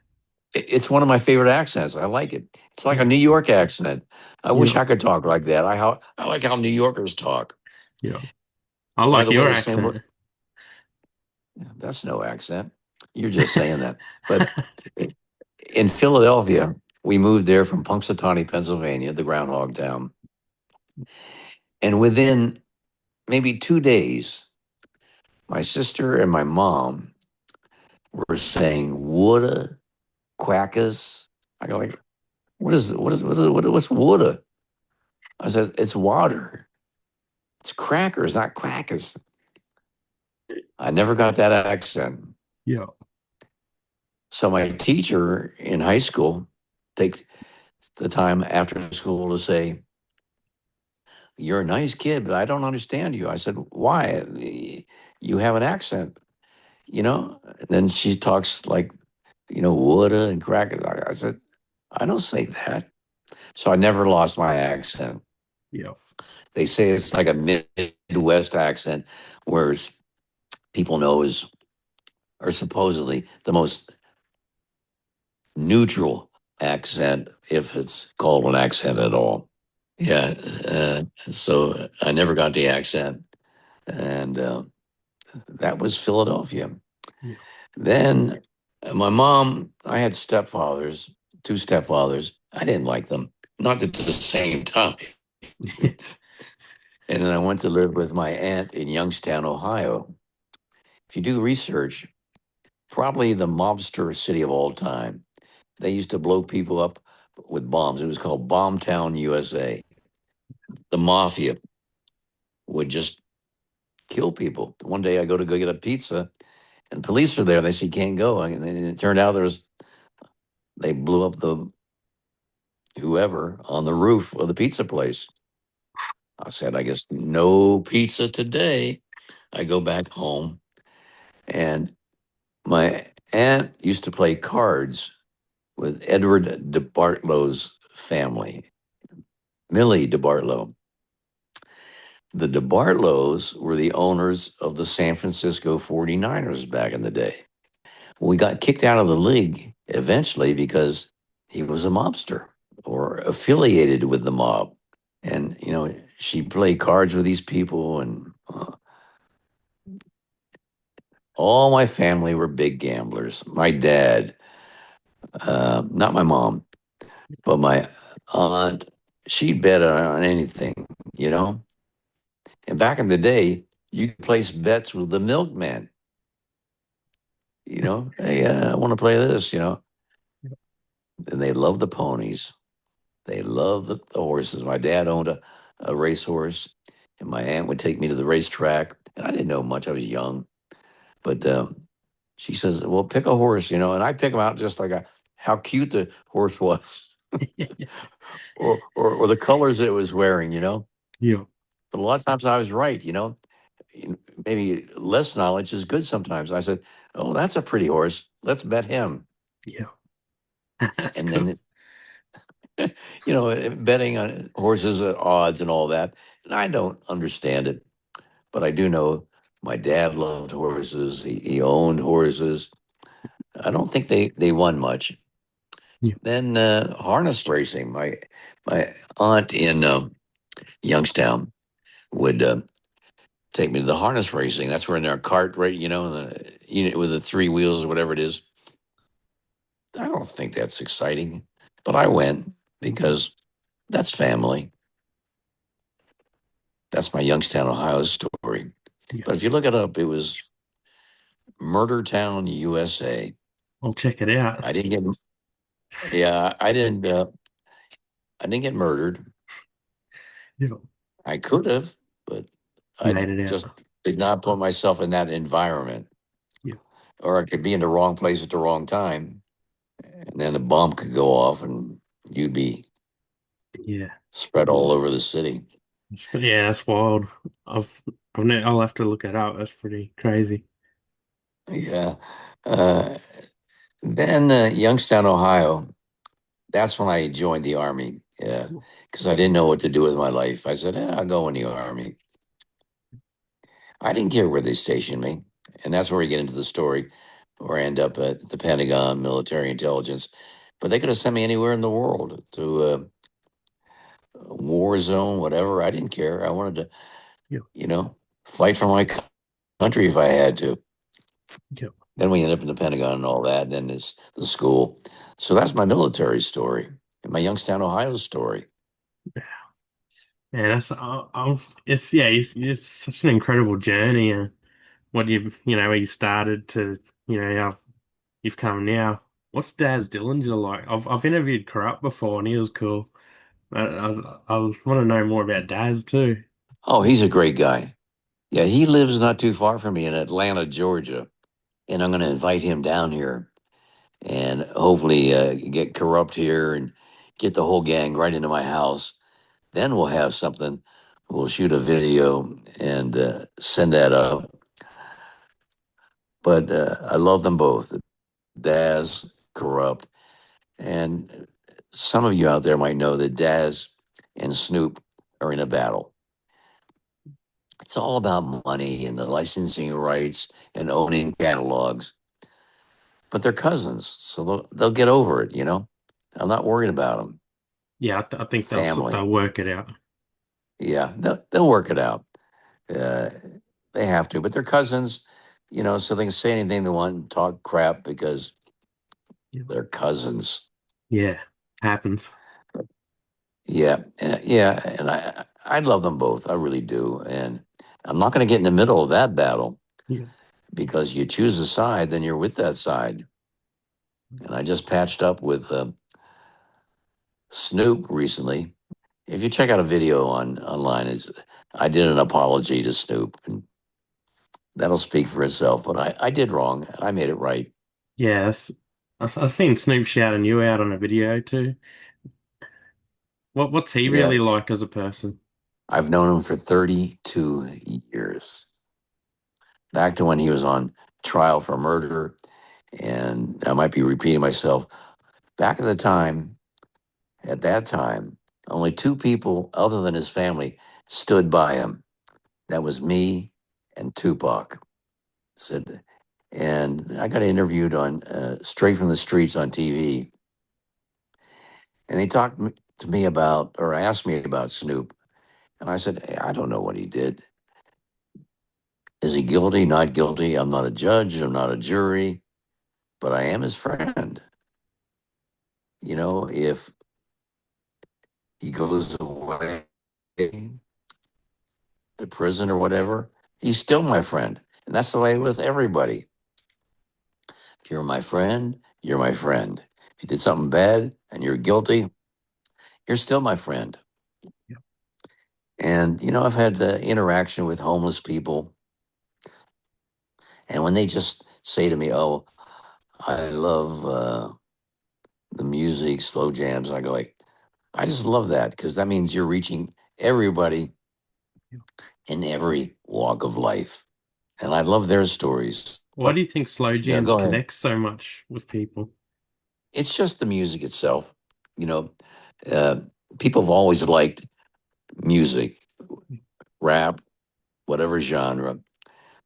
it's one of my favorite accents. I like it. It's like a Yeah, New York accent. I wish yeah, I could talk like that. I like how New Yorkers talk. yeah. I By like the way, your the same word. accent. That's no accent. You're just saying that. But in Philadelphia, we moved there from Punxsutawney, Pennsylvania, the groundhog town. And within maybe 2 days, my sister and my mom were saying, woulda, quackers. I go like, what's woulda? I said, it's water. It's crackers, not quackers. I never got that accent. Yeah, So my teacher in high school takes the time after school to say, you're a nice kid, but I don't understand you. I said, why? You have an accent, you know? And then she talks like, woulda and crackers. I said, I don't say that. So I never lost my accent. yeah, They say it's like a Midwest accent, whereas people know is, or supposedly, the most neutral accent, if it's called an accent at all. Yeah. So I never got the accent. And that was Philadelphia. yeah. Then my mom, I had stepfathers, two stepfathers. I didn't like them, not at the same time. And then I went to live with my aunt in Youngstown, Ohio. If you do research, probably the mobster city of all time. They used to blow people up with bombs. It was called Bombtown, USA. The mafia would just kill people. One day I go to go get a pizza and police are there. They say, you can't go. And it turned out they blew up the whoever on the roof of the pizza place. I said, I guess no pizza today. I go back home and my aunt used to play cards with Edward DeBartlo's family, Millie DeBartlo. The DeBartlos were the owners of the San Francisco 49ers back in the day. We got kicked out of the league eventually because he was a mobster. or affiliated with the mob. And, she'd play cards with these people, and all my family were big gamblers. My dad, not my mom, but my aunt, she'd bet on anything, you know? And back in the day, you could place bets with the milkman, hey, I want to play this. And they love the ponies. They love the horses. My dad owned a racehorse, and my aunt would take me to the racetrack. And I didn't know much. I was young. But she says, well, pick a horse. And I pick them out just like how cute the horse was, or the colors it was wearing. Yeah, But a lot of times I was right. Maybe less knowledge is good sometimes. I said, oh, that's a pretty horse. Let's bet him. yeah. That's And cool. then, betting on horses at odds and all that. And I don't understand it, but I do know my dad loved horses. He owned horses. I don't think they won much. Yeah, Then harness racing. My aunt in Youngstown would take me to the harness racing. That's where in their cart, right? With the three wheels or whatever it is. I don't think that's exciting, but I went because that's family. That's my Youngstown, Ohio story. yeah. But if you look it up, it was Murder Town, USA. I'll check it out. I didn't get, yeah, I didn't get murdered. Yeah, I could have, but I made it just out. did not put myself in that environment. Yeah, Or I could be in the wrong place at the wrong time, and then a bomb could go off, and you'd be yeah. spread all over the city. Yeah, that's wild. I've I'll have to look it up. That's pretty crazy. Yeah. Uh, then Youngstown, Ohio. That's when I joined the army. Yeah, because I didn't know what to do with my life. I said, I'll go in the army. I didn't care where they stationed me, and that's where we get into the story, where I end up at the Pentagon, military intelligence. But they could have sent me anywhere in the world to a war zone, whatever. I didn't care. I wanted to, Yeah, fight for my country if I had to. yeah. Then we end up in the Pentagon and all that. And then it's the school. So that's my military story, and my Youngstown, Ohio story. Yeah, that's it's yeah, it's such an incredible journey, and what where you started to how you've come now. What's Daz Dillinger like? I've interviewed Kurupt before, and he was cool. I want to know more about Daz too. Oh, he's a great guy. Yeah, he lives not too far from me in Atlanta, Georgia. And I'm going to invite him down here and hopefully get Corrupt here and get the whole gang right into my house. Then we'll have something. We'll shoot a video and send that up. But I love them both, Daz, Corrupt. And some of you out there might know that Daz and Snoop are in a battle. It's all about money and the licensing rights and owning catalogs. But they're cousins, so they'll get over it. I'm not worried about them. Yeah, I think Family, they'll work it out. yeah, they'll work it out. Uh, they have to, but they're cousins, so they can say anything they want and talk crap because Yeah, they're cousins. yeah, happens. Yeah, yeah, and I love them both. I really do, and I'm not going to get in the middle of that battle Yeah, because you choose a side, then you're with that side. And I just patched up with Snoop recently. If you check out a video online, is I did an apology to Snoop, and that'll speak for itself. But I did wrong. I made it right. yeah. I've seen Snoop shouting you out on a video too. What's he Yeah, really like as a person? I've known him for 32 years. Back to when he was on trial for murder, and I might be repeating myself. Back at that time, only two people other than his family stood by him. That was me and Tupac. Said, and I got interviewed on Straight from the Streets on TV, And they talked to me about, or asked me about Snoop. And I said, hey, I don't know what he did. Is he guilty, not guilty? I'm not a judge. I'm not a jury, but I am his friend. If he goes away to prison or whatever, he's still my friend. And that's the way with everybody. If you're my friend, you're my friend. If you did something bad and you're guilty, you're still my friend. Yeah. And, I've had interaction with homeless people. And when they just say to me, oh, I love the music, slow jams, I go like, I just love that because that means you're reaching everybody Yeah. in every walk of life. And I love their stories. Why But do you think slow yeah, jams go ahead. connect so much with people? It's just the music itself. You know, uh, People have always liked music, rap, whatever genre.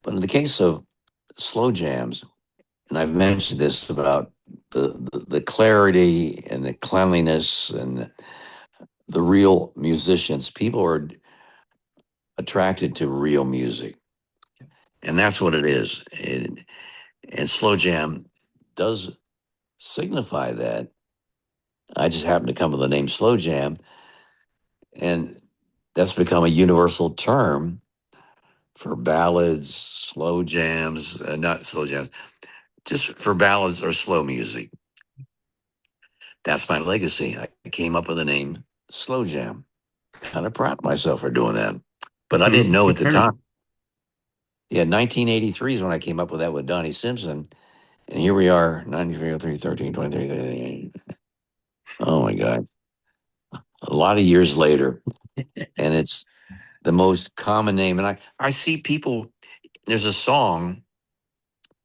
But in the case of slow jams, and I've mentioned this about the clarity and the cleanliness and the real musicians, people are attracted to real music. And that's what it is. And slow jam does signify that. I just happen to come with the name slow jam, and that's become a universal term for ballads, slow jams, not slow jams, just for ballads or slow music. That's my legacy. I came up with the name slow jam. Kind of proud of myself for doing that. But I didn't It's know at the time. incredible. Yeah, 1983 is when I came up with that with Donnie Simpson. And here we are, 93, 03, 13, 23, 30. Oh my God. A lot of years later. And it's the most common name. And I see people, there's a song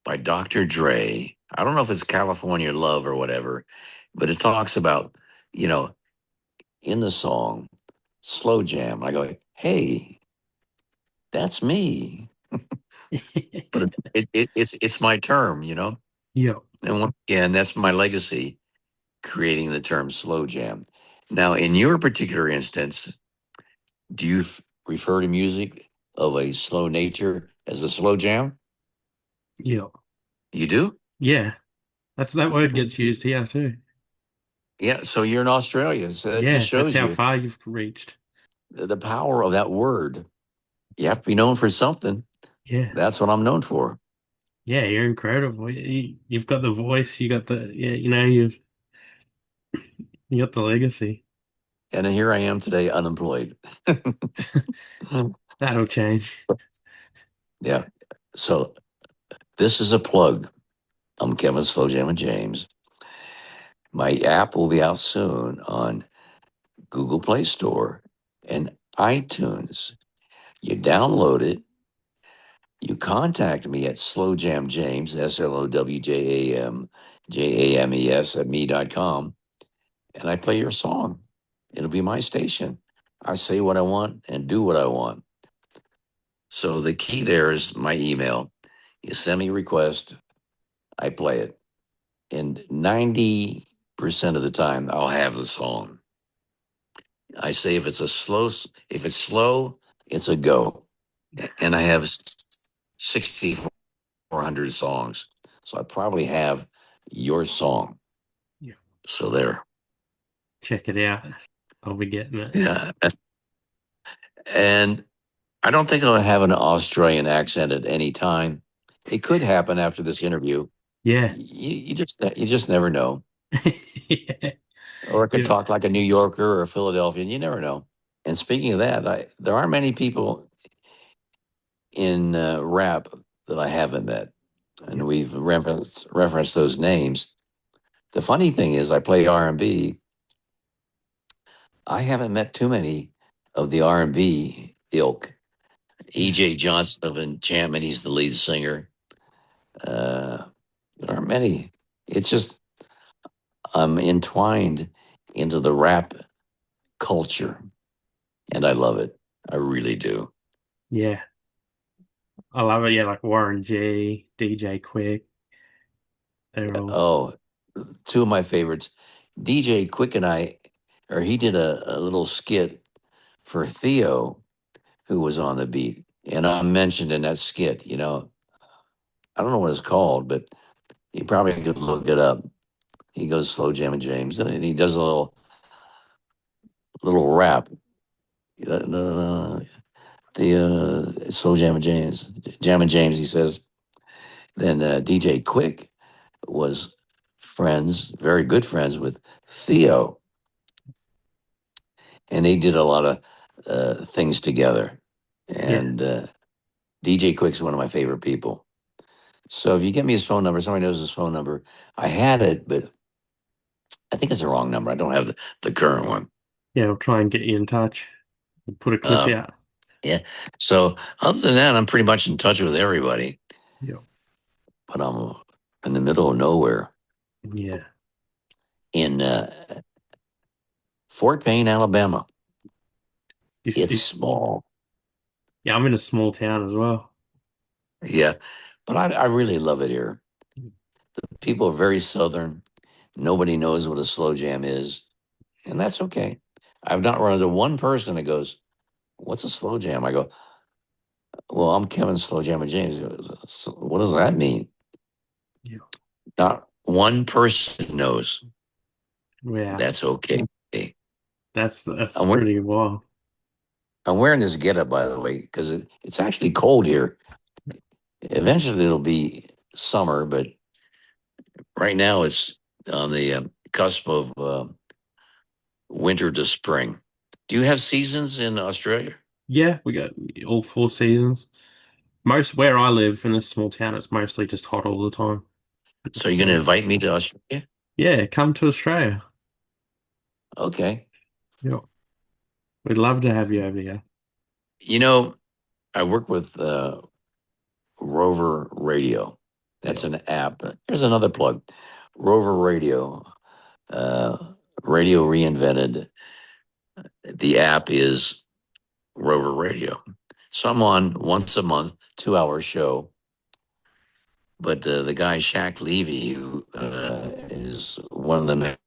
by Dr. Dre. I don't know if it's California Love or whatever, but it talks about, you know, in the song, slow jam. I go, like, hey, that's me. But it's my term. Yeah, And once again, that's my legacy, creating the term slow jam. Now, in your particular instance, do you refer to music of a slow nature as a slow jam? yeah, You do? yeah. That word gets used here too. Yeah. So you're in Australia. So that just Yeah, that's shows how you far you've reached. the power of that word. You have to be known for something. Yeah, That's what I'm known for. yeah, you're incredible. You've got the voice, you got the yeah, you got the legacy. And here I am today, unemployed. That'll change. Yeah. So this is a plug. I'm Kevin Slow Jam and James. My app will be out soon on Google Play Store and iTunes. You download it. You contact me at Slow Jam James, SLOWJAMJAMES at me.com, and I play your song. It'll be my station. I say what I want and do what I want. So the key there is my email. You send me a request, I play it. And 90% of the time, I'll have the song. I say if it's slow, it's a go. And I have 6,400 songs. So I probably have your song. Yeah, So there. check it out. I'll be getting it. Yeah. And I don't think I'll have an Australian accent at any time. It could happen after this interview. Yeah. You just never know. Yeah. Or I could Yeah. talk like a New Yorker or a Philadelphian. You never know. And speaking of that, there aren't many people in rap that I haven't met, Yeah. and we've referenced those names. The funny thing is, I play R&B. I haven't met too many of the R&B ilk. Yeah. E.J. Johnson of Enchantment, he's the lead singer. Uh, there aren't many. It's just I'm entwined into the rap culture, and I love it. I really do. Yeah. I love it. Yeah, like Warren G, DJ Quick. They're all Oh, two of my favorites. DJ Quick and I. or he did a little skit for Theo, who was on the beat. And I'm mentioned in that skit, I don't know what it's called, but you probably could look it up. He goes Slow Jam and James, and he does a little rap. The Slow Jam and James. He says. Then DJ Quick was friends, very good friends with Theo, and they did a lot of things together. Yeah. And DJ Quick's one of my favorite people. So if you get me his phone number, somebody knows his phone number. I had it, but I think it's the wrong number. I don't have the current one. Yeah, I'll try and get you in touch. We'll put a clip Um, out. yeah. So other than that, I'm pretty much in touch with everybody, Yeah. but I'm in the middle of nowhere Yeah. in Fort Payne, Alabama. It's It's, small. yeah, I'm in a small town as well. Yeah. But I really love it here. People are very southern. Nobody knows what a slow jam is, and that's okay. I've not run into one person that goes, "What's a slow jam?" I go, "Well, I'm Kevin Slow Jammer James." He goes, "So what does that mean?" Yeah. Not one person knows. Yeah. That's okay. That's I'm wearing, pretty wild. I'm wearing this getup, by the way, because it's actually cold here. Eventually, it'll be summer, but right now it's on the cusp of winter to spring. Do you have seasons in Australia? Yeah, we got all 4 seasons. Most where I live in a small town, it's mostly just hot all the time. So you're going to So invite me to Australia? yeah, come to Australia. Okay. Yeah, we'd love to have you over here. You know, I work with Rover Radio. That's Yeah, an app. Here's another plug. Rover Radio, uh, radio reinvented. The app is Rover Radio. So I'm on once a month, 2 hour show. But the guy Shaq Levy, who is one of the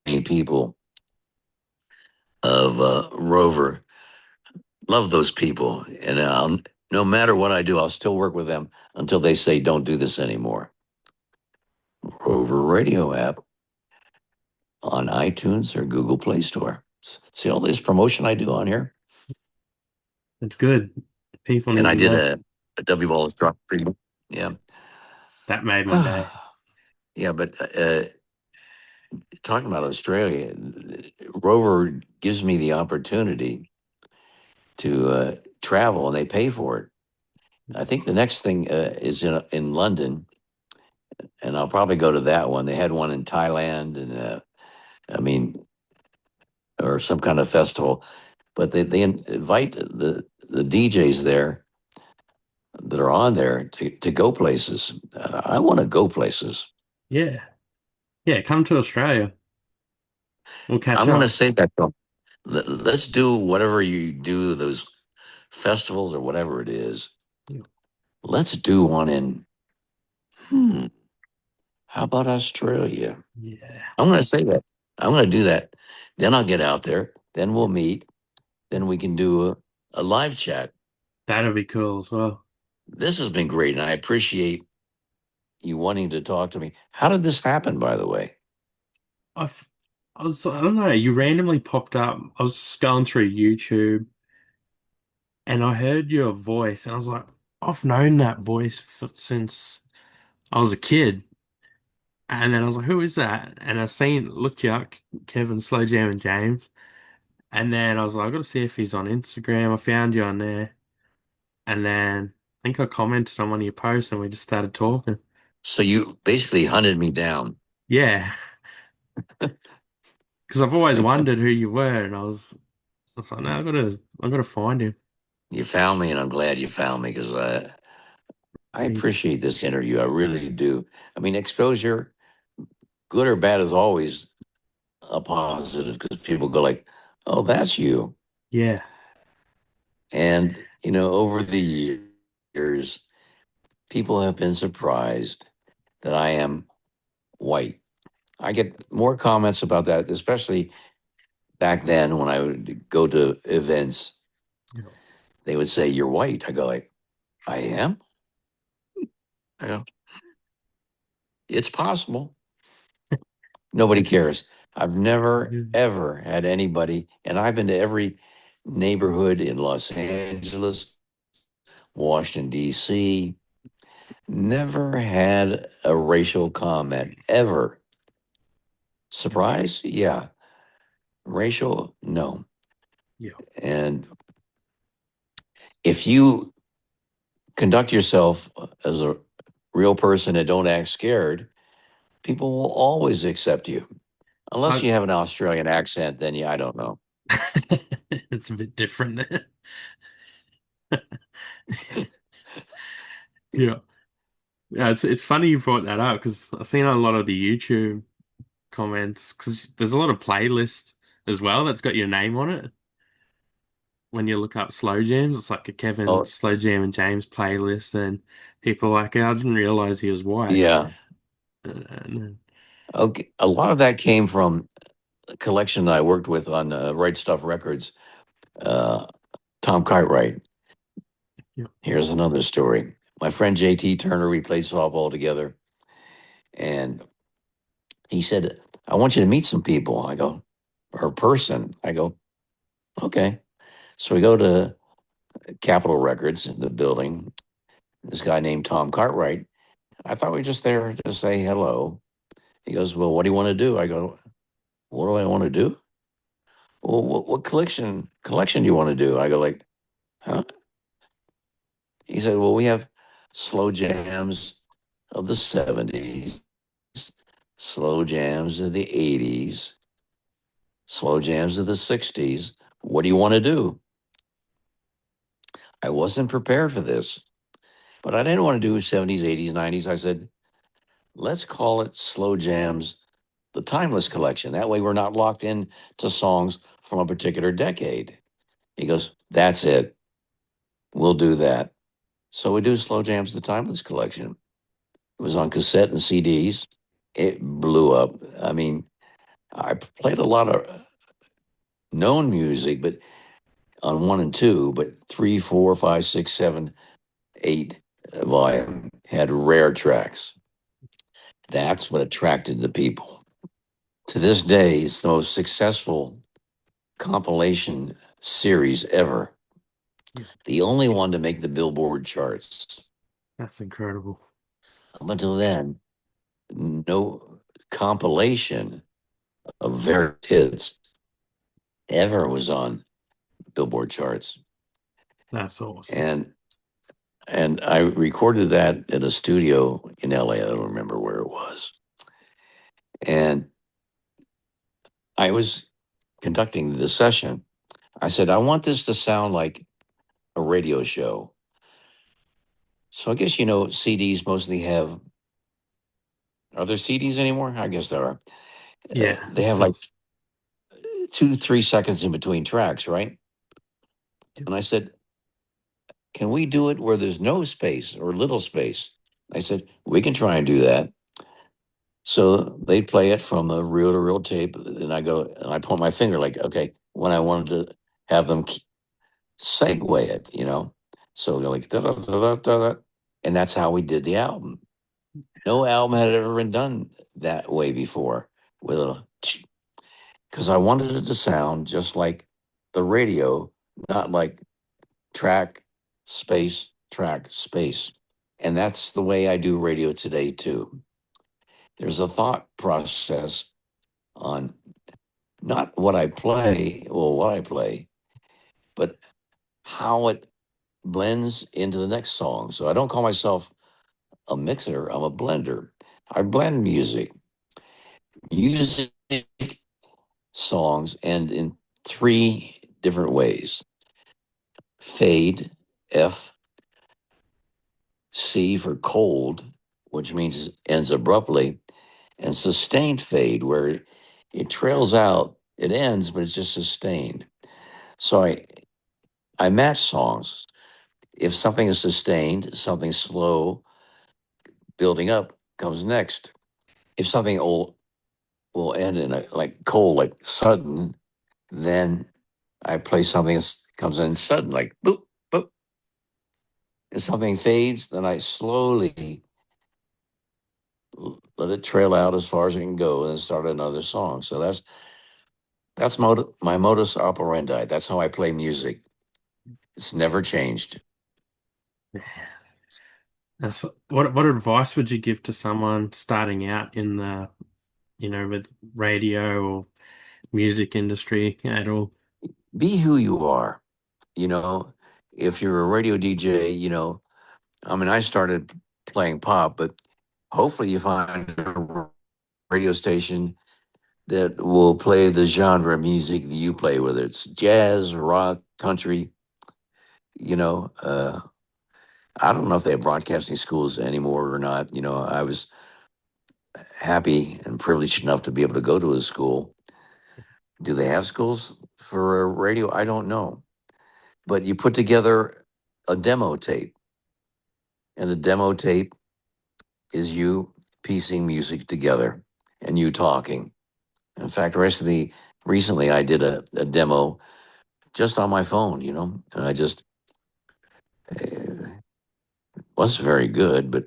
main people of Rover, love those people. And no matter what I do, I'll still work with them until they say, don't do this anymore. Rover Radio app on iTunes or Google Play Store. See all this promotion I do on here? it's good. People And need I to did know. a W ball drop for you. Yeah. That made my day. Yeah, but talking about Australia, Rover gives me the opportunity to travel and they pay for it. I think the next thing is in London, and I'll probably go to that one. They had one in Thailand, and I mean, or some kind of festival. But they invite the DJs there that are on there to go places. I want to go places. Yeah, yeah. Come to Australia. We'll catch I'm going to up. say that though. Let's do whatever you do, those festivals or whatever it is. Yeah, Let's do one in, hmm, how about Australia? yeah. I'm going to say that. I'm going to do that. Then I'll get out there. Then we'll meet. Then we can do a live chat. That'd be cool as well. This has been great. And I appreciate you wanting to talk to me. How did this happen, by the way? I've, I don't know. You randomly popped up. I was scrolling through YouTube and I heard your voice, and I was like, I've known that voice since I was a kid. And then I was like, who is that? And looked you up, Kevin Slow Jam and James. And then I was like, I got to see if he's on Instagram. I found you on there. And then I think I commented on one of your posts and we just started talking. So you basically hunted me down. Yeah. Because I've always wondered who you were. And I was like, no, I gotta find him. You found me, and I'm glad you found me because I He's, appreciate this interview. I really do. I mean, exposure, good or bad, is always a positive because people go like, "Oh, that's you." yeah, And over the years, people have been surprised that I am white. I get more comments about that, especially back then when I would go to events, Yeah. they would say, "You're white." I go like, "I am." I go, "It's possible." Nobody cares. I've never Yeah. ever had anybody, and I've been to every neighborhood in Los Angeles, Washington D.C. Never had a racial comment ever. Surprise? Yeah. Racial? No. Yeah. And if you conduct yourself as a real person and don't act scared, people will always accept you. Unless I, you have an Australian accent, then yeah, I don't know. it's a bit different. Yeah. Yeah, it's funny you brought that up because I've seen a lot of the YouTube comments because there's a lot of playlists as well that's got your name on it. When you look up slow jams, it's like a Kevin Oh, Slow Jam and James playlist, and people are like, "Oh, I didn't realize he was white." yeah. And, Okay. A lot of that came from a collection that I worked with on Right Stuff Records, uh, Tom Cartwright. yeah, Here's another story. My friend JT Turner, we played softball together, and he said, "I want you to meet some people." I go, "Or person." I go, "Okay." So we go to Capitol Records, the building. This guy named Tom Cartwright. I thought we were just there to say hello. He goes, "Well, what do you want to do?" I go, "What do I want to do?" "Well, what collection do you want to do?" I go like, "Huh?" He said, "Well, we have slow jams of the 70s, slow jams of the 80s, slow jams of the 60s. What do you want to do?" I wasn't prepared for this, but I didn't want to do 70s, 80s, 90s. I said, "Let's call it slow jams, the timeless collection. That way we're not locked in to songs from a particular decade." He goes, "That's it. We'll do that." So we do slow jams, the timeless collection. It was on cassette and CDs. It blew up. I mean, I played a lot of known music, but on one and two, but three, four, five, six, seven, eight volume had rare tracks. That's what attracted the people. To this day, it's the most successful compilation series ever. yeah, The only one to make the Billboard charts. that's incredible. Up until then, no compilation of various hits ever was on Billboard charts. That's awesome. And I recorded that in a studio in LA. I don't remember where it was. And I was conducting the session. I said, "I want this to sound like a radio show." So I guess CDs mostly have. Are there CDs anymore? I guess there are. Yeah, They it's have still. like 2, 3 seconds in between tracks, right? And I said, "Can we do it where there's no space or little space?" I said, "We can try and do that." So they play it from a reel to reel tape, and I go and I point my finger like, okay, when I wanted to have them segue it. So they're like, da, da, da, da, da, da. And that's how we did the album. No album had ever been done that way before with a, because I wanted it to sound just like the radio, not like track, space, track, space. And that's the way I do radio today, too. There's a thought process on not what I play, but how it blends into the next song. So I don't call myself a mixer, I'm a blender. I blend music songs, and in three different ways: fade, F, C for cold, which means it ends abruptly, and sustained fade, where it trails out, it ends, but it's just sustained. So I match songs. If something is sustained, something slow building up comes next. If something will end in like cold, like sudden, Then I play something that comes in sudden, like boop, boop. If something fades, then I slowly let it trail out as far as it can go and then start another song. So that's my modus operandi. That's how I play music. It's never changed. That's what advice would you give to someone starting out in the, with radio or music industry at all? Be who you are. You know, if you're a radio DJ, I mean, I started playing pop, but hopefully you find a radio station that will play the genre of music that you play, whether it's jazz, rock, country. You know, I don't know if they have broadcasting schools anymore or not. I was happy and privileged enough to be able to go to a school. Do they have schools for radio? I don't know. But you put together a demo tape, and a demo tape is you piecing music together and you talking. In fact, recently I did a demo just on my phone, and I just wasn't very good, but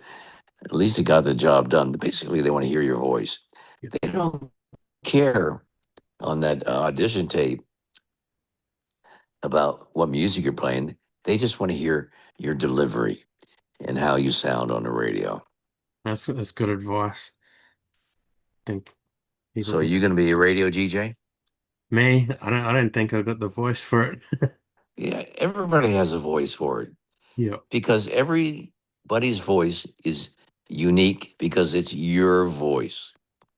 at least it got the job done. Basically, they want to hear your voice. They don't care on that audition tape about what music you're playing. They just want to hear your delivery and how you sound on the radio. That's good advice. I think So, people, are you going to be a radio DJ? me, I don't think I got the voice for it. Yeah, everybody has a voice for it Yeah, because everybody's voice is unique because it's your voice.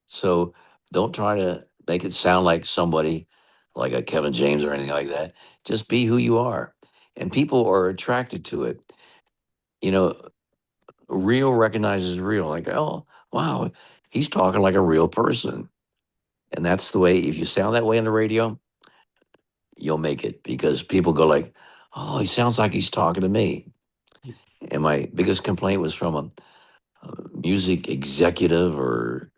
So don't try to make it sound like somebody like a Kevin James or anything like that. Just be who you are. And people are attracted to it. You know, real recognizes real. Like, oh, wow, he's talking like a real person. And that's the way, if you sound that way on the radio, you'll make it because people go like, oh, he sounds like he's talking to me. And my biggest complaint was from a music executive, or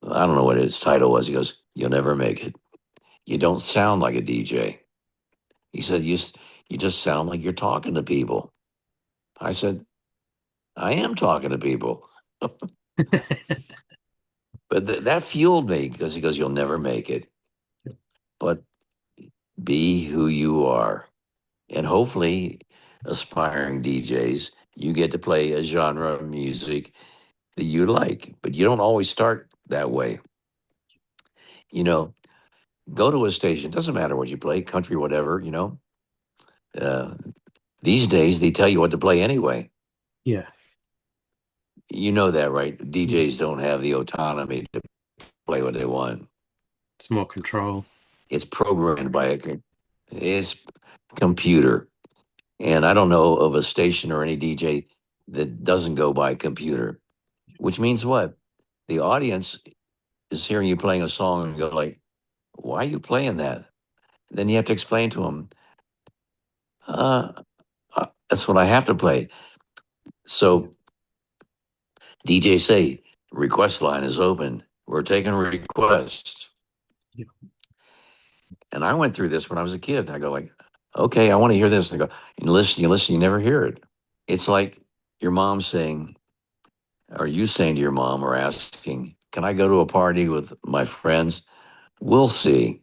I don't know what his title was. He goes, you'll never make it. You don't sound like a DJ. He said, you just sound like you're talking to people. I said, I am talking to people. But that fueled me because he goes, you'll never make it. But be who you are. And hopefully, aspiring DJs, you get to play a genre of music that you like. But you don't always start that way. You know, go to a station, doesn't matter what you play, country, whatever. Uh, these days, they tell you what to play anyway. yeah, You know that, right? yeah. DJs don't have the autonomy to play what they want. It's more control. It's programmed by it's computer. And I don't know of a station or any DJ that doesn't go by computer, which means what? The audience is hearing you playing a song and go like, why are you playing that? Then you have to explain to them, that's what I have to play. Yeah, So DJ say, request line is open. We're taking requests. yeah, And I went through this when I was a kid. I go like, okay, I want to hear this. And they go, you listen, you never hear it. It's like your mom saying, or you saying to your mom or asking, can I go to a party with my friends? We'll see.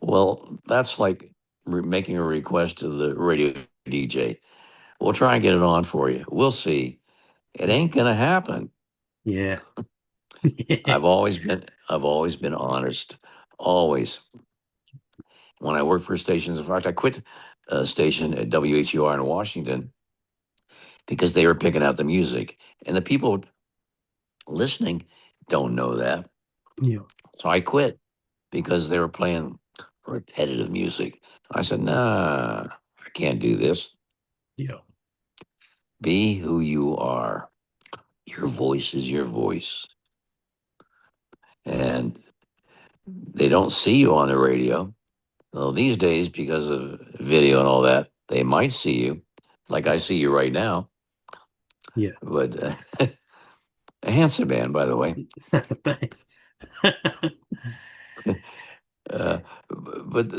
Well, that's like making a request to the radio DJ. We'll try and get it on for you. We'll see. It ain't gonna happen. yeah, yeah, I've always been honest. Always. When I worked for stations, in fact, I quit a station at WHUR in Washington because they were picking out the music, and the people listening don't know that. yeah, So I quit because they were playing repetitive music. I said, nah, I can't do this. yeah, Be who you are. Your voice is your voice. And they don't see you on the radio. Well, these days, because of video and all that, they might see you, like I see you right now. yeah. But a handsome man, by the way. Thanks. Uh, but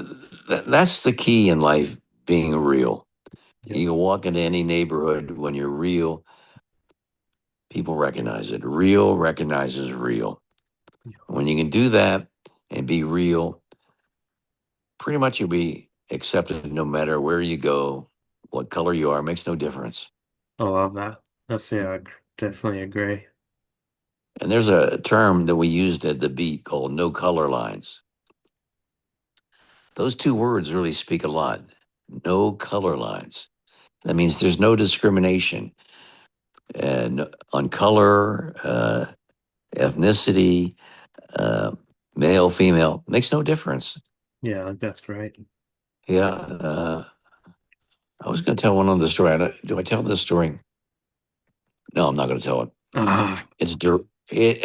that's the key in life, being real. Yeah. You can walk into any neighborhood when you're real, people recognize it. Real recognizes real. Yeah. When you can do that and be real, pretty much you'll be accepted no matter where you go, what color you are, makes no difference. I love that. That's yeah, definitely agree. And there's a term that we used at the beat called no color lines. Those two words really speak a lot. No color lines. That means there's no discrimination and on color, ethnicity, uh, male, female, makes no difference. Yeah, that's great. Yeah. I was going to tell one other story. Do I tell this story? No, I'm not going to tell it. Ah, It's it,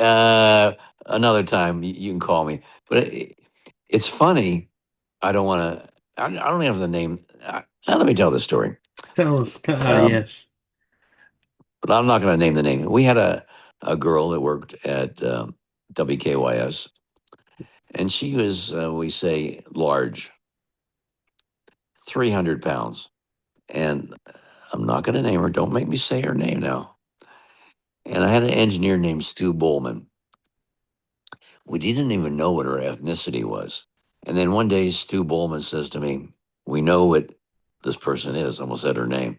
another time you can call me, but it's funny. I don't want to. I don't have the name. Let me tell this story. tell us. Um, Yes. but I'm not going to name the name. We had a girl that worked at WKYS, and she was, we say, large, 300 pounds. And I'm not going to name her. Don't make me say her name now. And I had an engineer named Stu Bowman. We didn't even know what her ethnicity was. And then one day, Stu Bowman says to me, "We know what this person is." I almost said her name.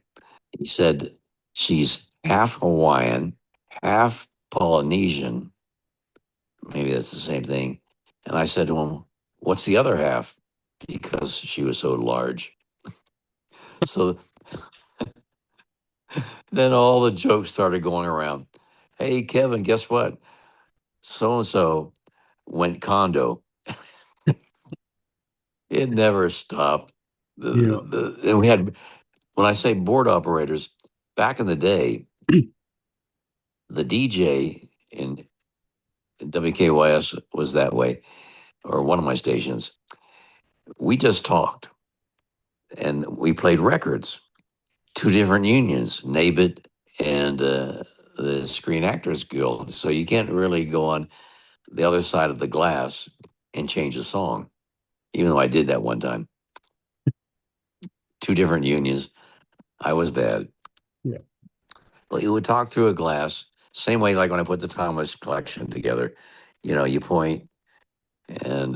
He said, "She's half Hawaiian, half Polynesian. Maybe that's the same thing." And I said to him, "What's the other half?" Because she was so large. So then all the jokes started going around. Hey, Kevin, guess what? So and so went condo. It never stopped. Yeah. And we had, when I say board operators, back in the day, the DJ in WKYS was that way, or one of my stations. We just talked and we played records, two different unions, NABIT and the Screen Actors Guild. So you can't really go on the other side of the glass and change a song, even though I did that one time. Two different unions. I was bad. Yeah. Well, you would talk through a glass, same way like when I put the Thomas collection together. You point and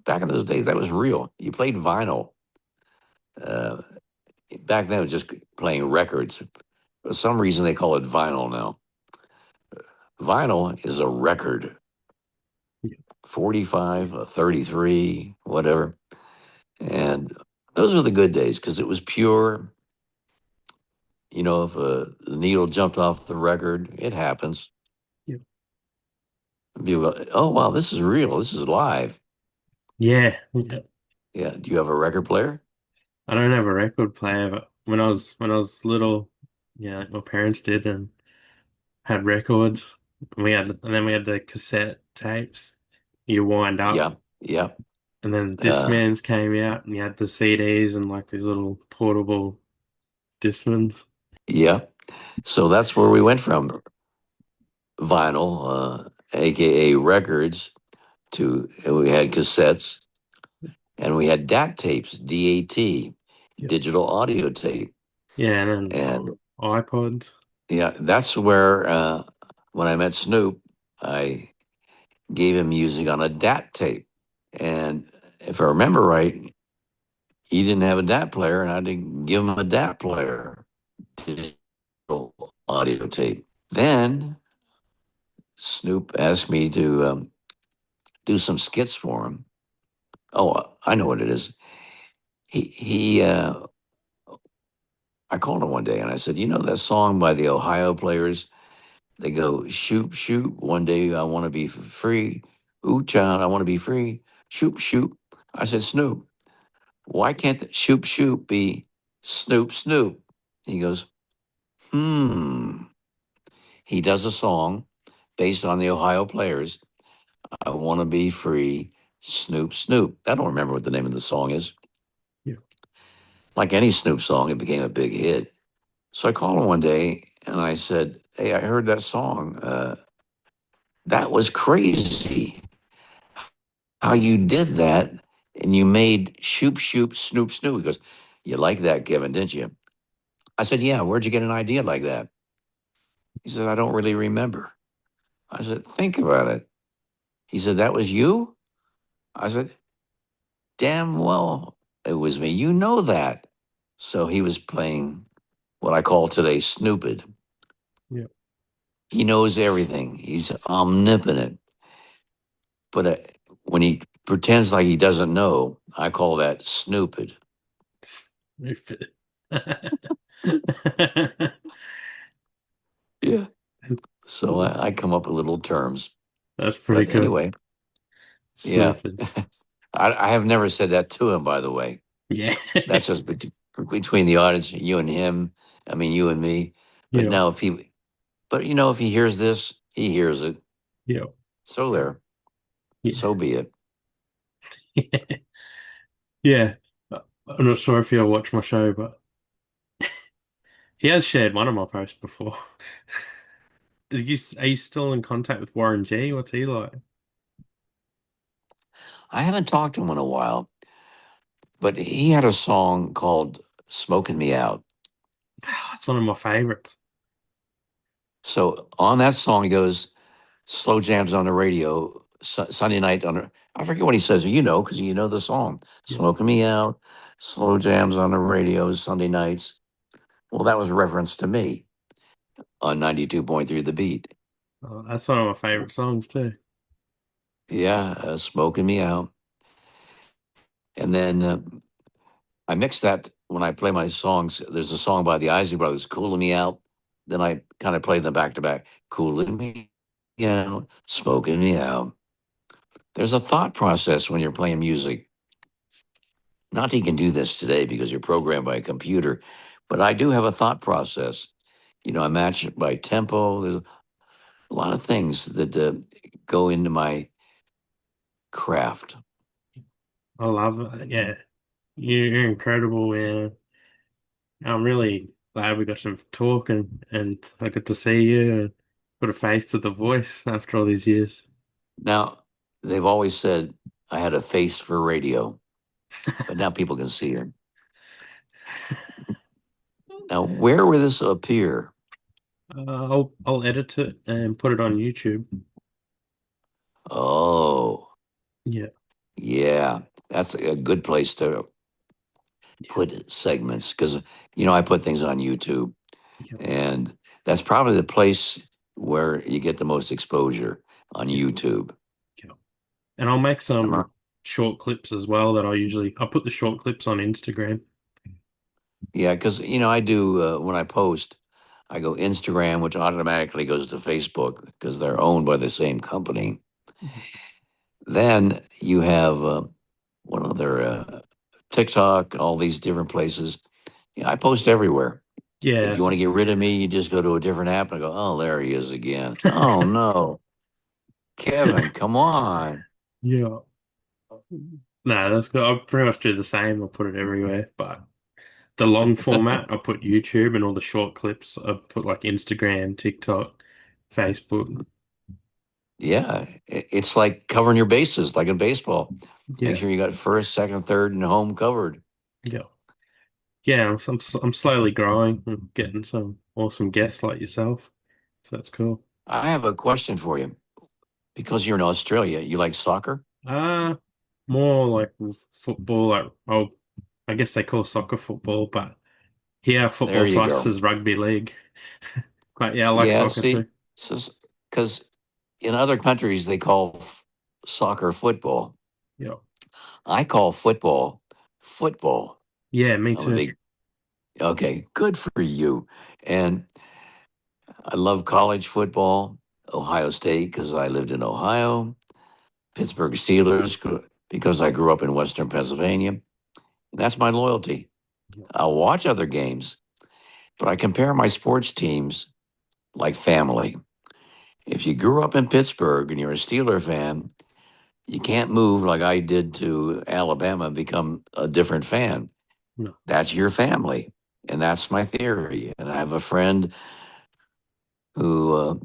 back in those days that was real. You played vinyl. Uh, Back then it was just playing records. For some reason they call it vinyl now. Vinyl is a record, Yeah. 45, a 33, whatever. And those were the good days because it was pure. If the needle jumped off the record, it happens. Yeah. People go, "Oh wow, this is real. This is live." Yeah. Yeah. Yeah. Do you have a record player? I don't have a record player, but when I was little, yeah, like my parents did and had records. And then we had the cassette tapes you wind up, Yeah. Yeah. and then Uh, Discmans came out, and you had the CDs and like these little portable Discmans. yeah. So that's where we went from vinyl, aka records, to we had cassettes and we had DAT tapes, DAT, Yeah, digital audio tape. yeah, and then And iPods. yeah, that's where when I met Snoop, I gave him music on a DAT tape. And if I remember right, he didn't have a DAT player, and I didn't give him a DAT player, digital audio tape. Then Snoop asked me to do some skits for him. Oh, I know what it is. I called him one day and I said, "You know that song by the Ohio Players? They go, shoot, shoot. One day I want to be free. Ooh, child, I want to be free. Shoot, shoot." I said, "Snoop, why can't the shoot, shoot be Snoop, Snoop?" He goes, "Hmm." He does a song based on the Ohio Players. I want to be free. Snoop, Snoop. I don't remember what the name of the song is. Yeah, Like any Snoop song, it became a big hit. So I called him one day and I said, "Hey, I heard that song. That was crazy how you did that. and you made Shoop Shoop Snoop Snoop. He goes, you like that, Kevin, didn't you? I said, yeah. Where'd you get an idea like that? He said, I don't really remember. I said, think about it. He said, that was you? I said, damn well, it was me. You know that. So he was playing what I call today Snoopid. Yeah. He knows S- everything. He's omnipotent. But when he pretends like he doesn't know, I call that snoopid. Stupid. Yeah. So I come up with little terms. That's pretty But good. anyway, yeah. Snooping. I have never said that to him, by the way. Yeah. That's just between the audience, you and him. I mean, you and me. But Yeah. now, if he hears this, he hears it. Yeah. So there. Yeah. So be it. Yeah. I'm not sure if you'll watch my show, but he has shared one of my posts before. Are you still in contact with Warren G? What's he like? I haven't talked to him in a while, but he had a song called "Smoking Me Out." It's one of my favorites. So on that song, he goes, slow jams on the radio Sunday night I forget what he says. You know, because you know the song. Yeah. Smoking me out. Slow jams on the radio Sunday nights. Well, that was a reference to me on 92.3 The Beat. That's one of my favorite songs too. Yeah, smoking me out. And then I mix that when I play my songs. There's a song by the Isley Brothers, "Cooling Me Out." Then I kind of play them back to back. Cooling me out, smoking me out. There's a thought process when you're playing music. Not that you can do this today because you're programmed by a computer, but I do have a thought process. I match it by tempo. There's a lot of things that go into my craft. I love it. Yeah. You're incredible, man. I'm really glad we got some talk and I got to see you and put a face to the voice after all these years. Now, they've always said I had a face for radio, but now people can see it. Now, where will this appear? I'll edit it and put it on YouTube. Oh, Yeah. yeah, that's a good place to Yeah. put segments because, I put things on YouTube. Yeah. And that's probably the place where you get the most exposure on Yeah. YouTube. Yeah. And I'll make Am I- some short clips as well that I put the short clips on Instagram. Yeah, because I do when I post, I go Instagram, which automatically goes to Facebook because they're owned by the same company. Then you have what other TikTok, all these different places. Yeah, I post everywhere. If Yeah. you want to get rid of me, you just go to a different app and go, oh, there he is again. Oh no, Kevin, come on. Yeah. No, that's good. I pretty much do the same. I put it everywhere, but the long format, I put YouTube, and all the short clips, I put like Instagram, TikTok, Facebook. Yeah, it's like covering your bases, like in baseball. Make Yeah, sure you got first, second, third, and home covered. yeah, yeah. I'm slowly growing and getting some awesome guests like yourself. So that's cool. I have a question for you. Because you're in Australia, you like soccer? Uh More like football. Like, oh, I guess they call soccer football, but here There football to you us go. is rugby league. But yeah, I like Yeah, soccer see, too. because in other countries they call soccer football. Yeah, I call football football. yeah, me I'm a too. big, okay, good for you. And I love college football, Ohio State, because I lived in Ohio, Pittsburgh Steelers, because I grew up in Western Pennsylvania. And that's my loyalty. Yeah, I'll watch other games, but I compare my sports teams like family. If you grew up in Pittsburgh and you're a Steeler fan, you can't move like I did to Alabama and become a different fan. no, That's your family. And that's my theory. And I have a friend who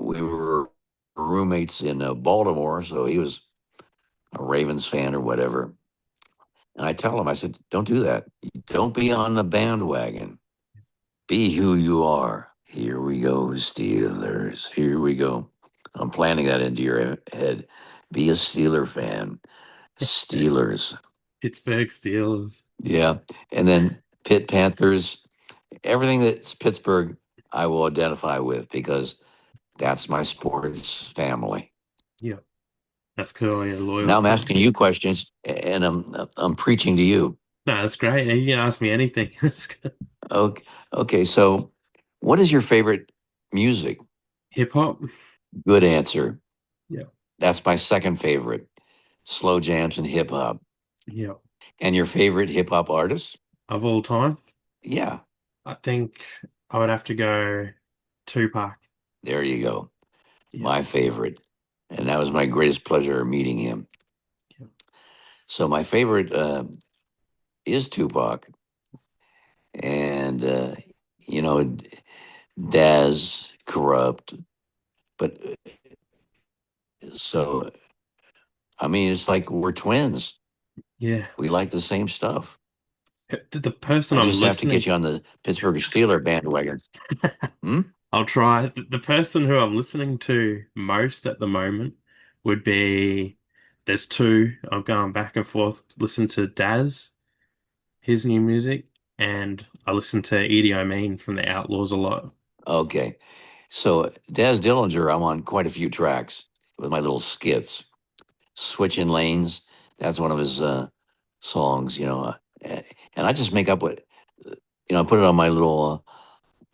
we were roommates in Baltimore, so he was a Ravens fan or whatever. And I tell them, I said, don't do that. Don't be on the bandwagon. Be who you are. Here we go, Steelers. Here we go. I'm planting that into your head. Be a Steeler fan. Steelers. Pittsburgh Steelers. Yeah. And then Pitt Panthers. Everything that's Pittsburgh, I will identify with because that's my sports family. Yeah, that's cool. Yeah, Now I'm loyalty. asking you questions, and I'm preaching to you. No, that's great. You can ask me anything. That's good. Okay, okay. So, what is your favorite music? Hip hop. Good answer. Yeah, That's my second favorite. Slow jams and hip hop. yeah. And your favorite hip hop artist? Of all time, Yeah, I think I would have to go Tupac. there you go. Yeah, My favorite. And that was my greatest pleasure meeting him. yeah, So my favorite is Tupac, and you know, Daz, Corrupt. But so I mean, it's like we're twins. yeah. We like the same stuff. The person I I'm just have to get listening, you on the Pittsburgh Steeler bandwagon. Hmm? I'll try. The person who I'm listening to most at the moment would be, there's two. I'm going back and forth, listen to Daz, his new music, and I listen to Eazy-E from the Outlaws a lot. Okay. So Daz Dillinger, I'm on quite a few tracks with my little skits. Switching Lanes, that's one of his songs, and I just make up what, I put it on my little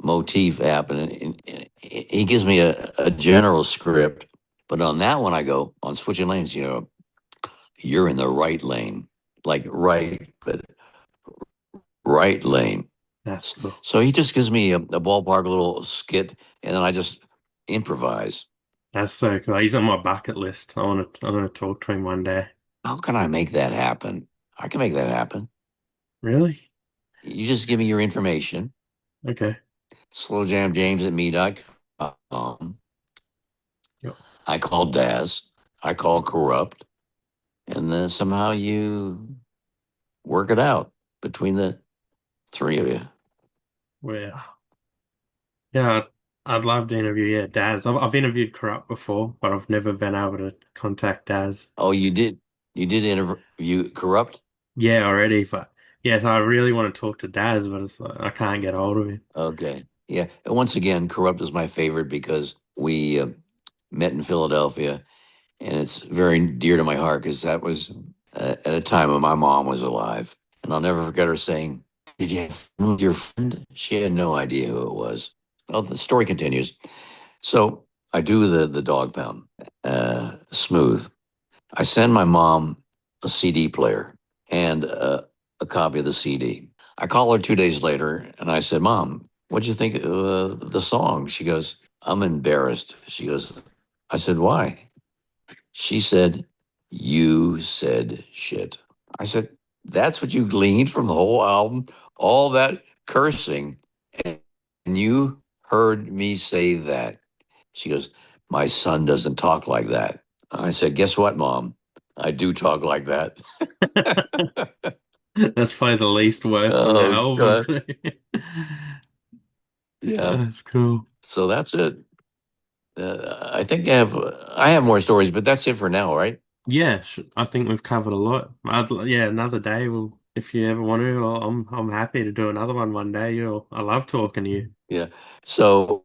motif app, and he gives me a general script. But on that one, I go on Switching Lanes, you're in the right lane, like right, but right lane. That's cool. So he just gives me a ballpark little skit, and then I just improvise. That's so cool. He's on my bucket list. I want to talk to him one day. How can I make that happen? I can make that happen. Really? You just give me your information, Okay. slowjamjames@me.com. Yep. I call Daz. I call Corrupt, and then somehow you work it out between the three of you. Well, yeah, I'd love to interview, yeah, Daz. I've interviewed Kurupt before, but I've never been able to contact Daz. Oh, you did. You did interview Corrupt. Yeah, already, but yes, I really want to talk to Daz, but it's like, I can't get hold of him. Okay. Yeah. And once again, Corrupt is my favorite because we met in Philadelphia, and it's very dear to my heart because that was at a time when my mom was alive. And I'll never forget her saying, "Did you have fun with your friend?" She had no idea who it was. Well, the story continues. So I do the dog pound, smooth. I send my mom a CD player and a copy of the CD. I call her 2 days later and I said, "Mom, what'd you think of the song?" She goes, "I'm embarrassed." She goes, I said, "Why?" She said, "You said shit." I said, "That's what you gleaned from the whole album? All that cursing, and you heard me say that?" She goes, "My son doesn't talk like that." I said, "Guess what, Mom? I do talk like that." That's probably the least worst on the Oh, album God. too. Yeah. That's cool. So that's it. I think I have more stories, but that's it for now, right? Yeah, I think we've covered a lot. Yeah, another day. Well, if you ever want to, I'm happy to do another one day. I love talking to you. Yeah. So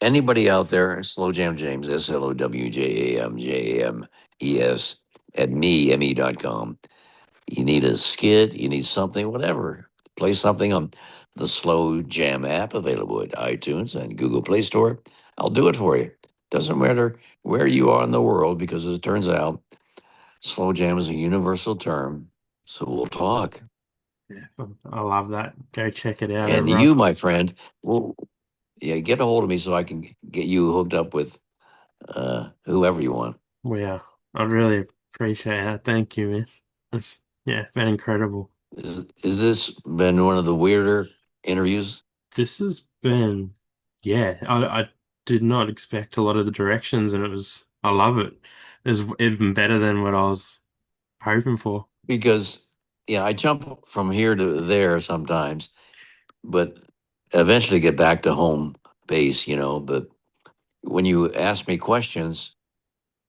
anybody out there, Slow Jam James, SLOWJAMJAMES at me.com. You need a skit, you need something, whatever. Play something on the Slow Jam app available at iTunes and Google Play Store. I'll do it for you. Doesn't matter where you are in the world because as it turns out, slow jam is a universal term. So we'll talk. Yeah, I love that. Go check it out, And everyone. you, my friend, will yeah, get a hold of me so I can get you hooked up with whoever you want. Well, yeah, I really appreciate that. Thank you, man. It's yeah, been incredible. Is this been one of the weirder interviews? This has been, yeah, I did not expect a lot of the directions, and I love it. It's even better than what I was hoping for. Because Yeah, I jump from here to there sometimes, but eventually get back to home base, But when you ask me questions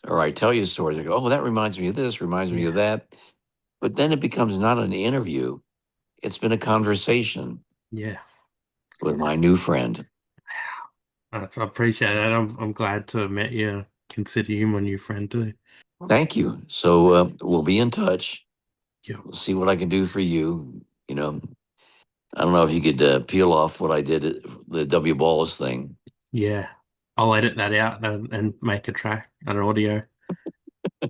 or I tell you stories, I go, oh, that reminds me of this, reminds me Yeah, of that. But then it becomes not an interview, it's been a conversation yeah. with my new friend. I appreciate that. I'm glad to have met you. Consider you my new friend too. Thank you. So we'll be in touch. Yeah, We'll see what I can do for you. I don't know if you could peel off what I did at the W Balls thing. yeah. I'll edit that out and make a track, an audio.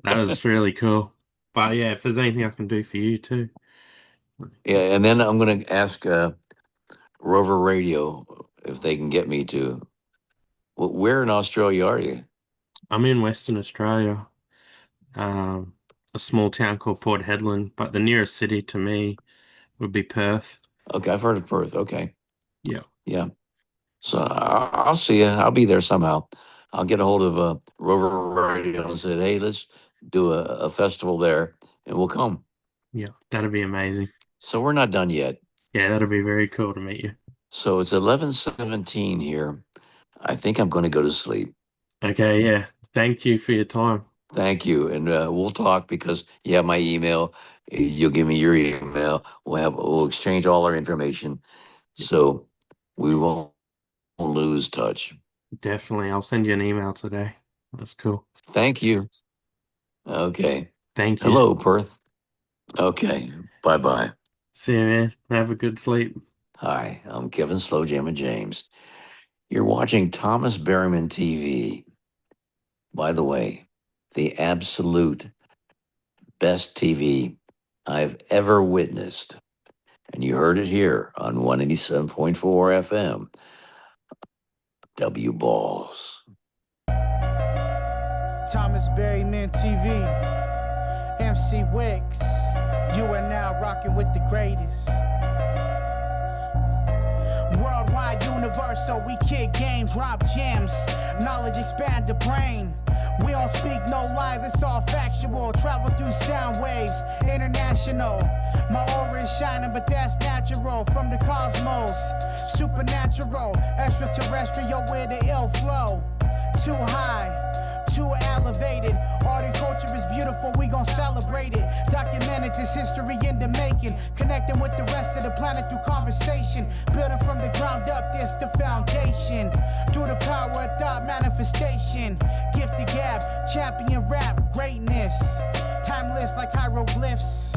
That was really cool. But yeah, if there's anything I can do for you too. Yeah, and then I'm going to ask Rover Radio if they can get me to. Where in Australia are you? I'm in Western Australia, um, a small town called Port Hedland, but the nearest city to me would be Perth. Okay, I've heard of Perth. Okay, Yeah, yeah. So I'll see you. I'll be there somehow. I'll get a hold of Rover Radio and say, hey, let's do a festival there, and we'll come. yeah, that'd be amazing. So we're not done yet. Yeah, that'd be very cool to meet you. So it's 11:17 here. I think I'm going to go to sleep. Okay, yeah. Thank you for your time. Thank you, and we'll talk because you have my email. You'll give me your email. We'll exchange all our information, Yeah, so we won't lose touch. definitely. I'll send you an email today. That's cool. Thank you. Okay. Thank you. Hello, Perth. Okay. Bye bye. See you, man. Have a good sleep. Hi, I'm Kevin Slow Jammin' James. You're watching Thomas Berryman TV. By the way, the absolute best TV I've ever witnessed. And you heard it here on 187.4 FM, W Balls. Thomas Berryman TV, MC Wicks. You are now rocking with the greatest. Worldwide, universal, we kick games, drop gems. Knowledge expand the brain. We don't speak no lies, it's all factual. Travel through sound waves, international. My aura is shining, but that's natural. From the cosmos, supernatural, extraterrestrial with the ill flow. Too high, too elevated. Art and culture is beautiful, we gon' celebrate it. Documented this history in the making. Connecting with the rest of the planet through conversation. Building from the ground up, this the foundation. Through the power of thought manifestation. Gift the gap, champion rap, greatness. Timeless like hieroglyphs.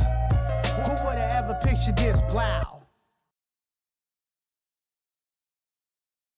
Who would've ever pictured this? Blow.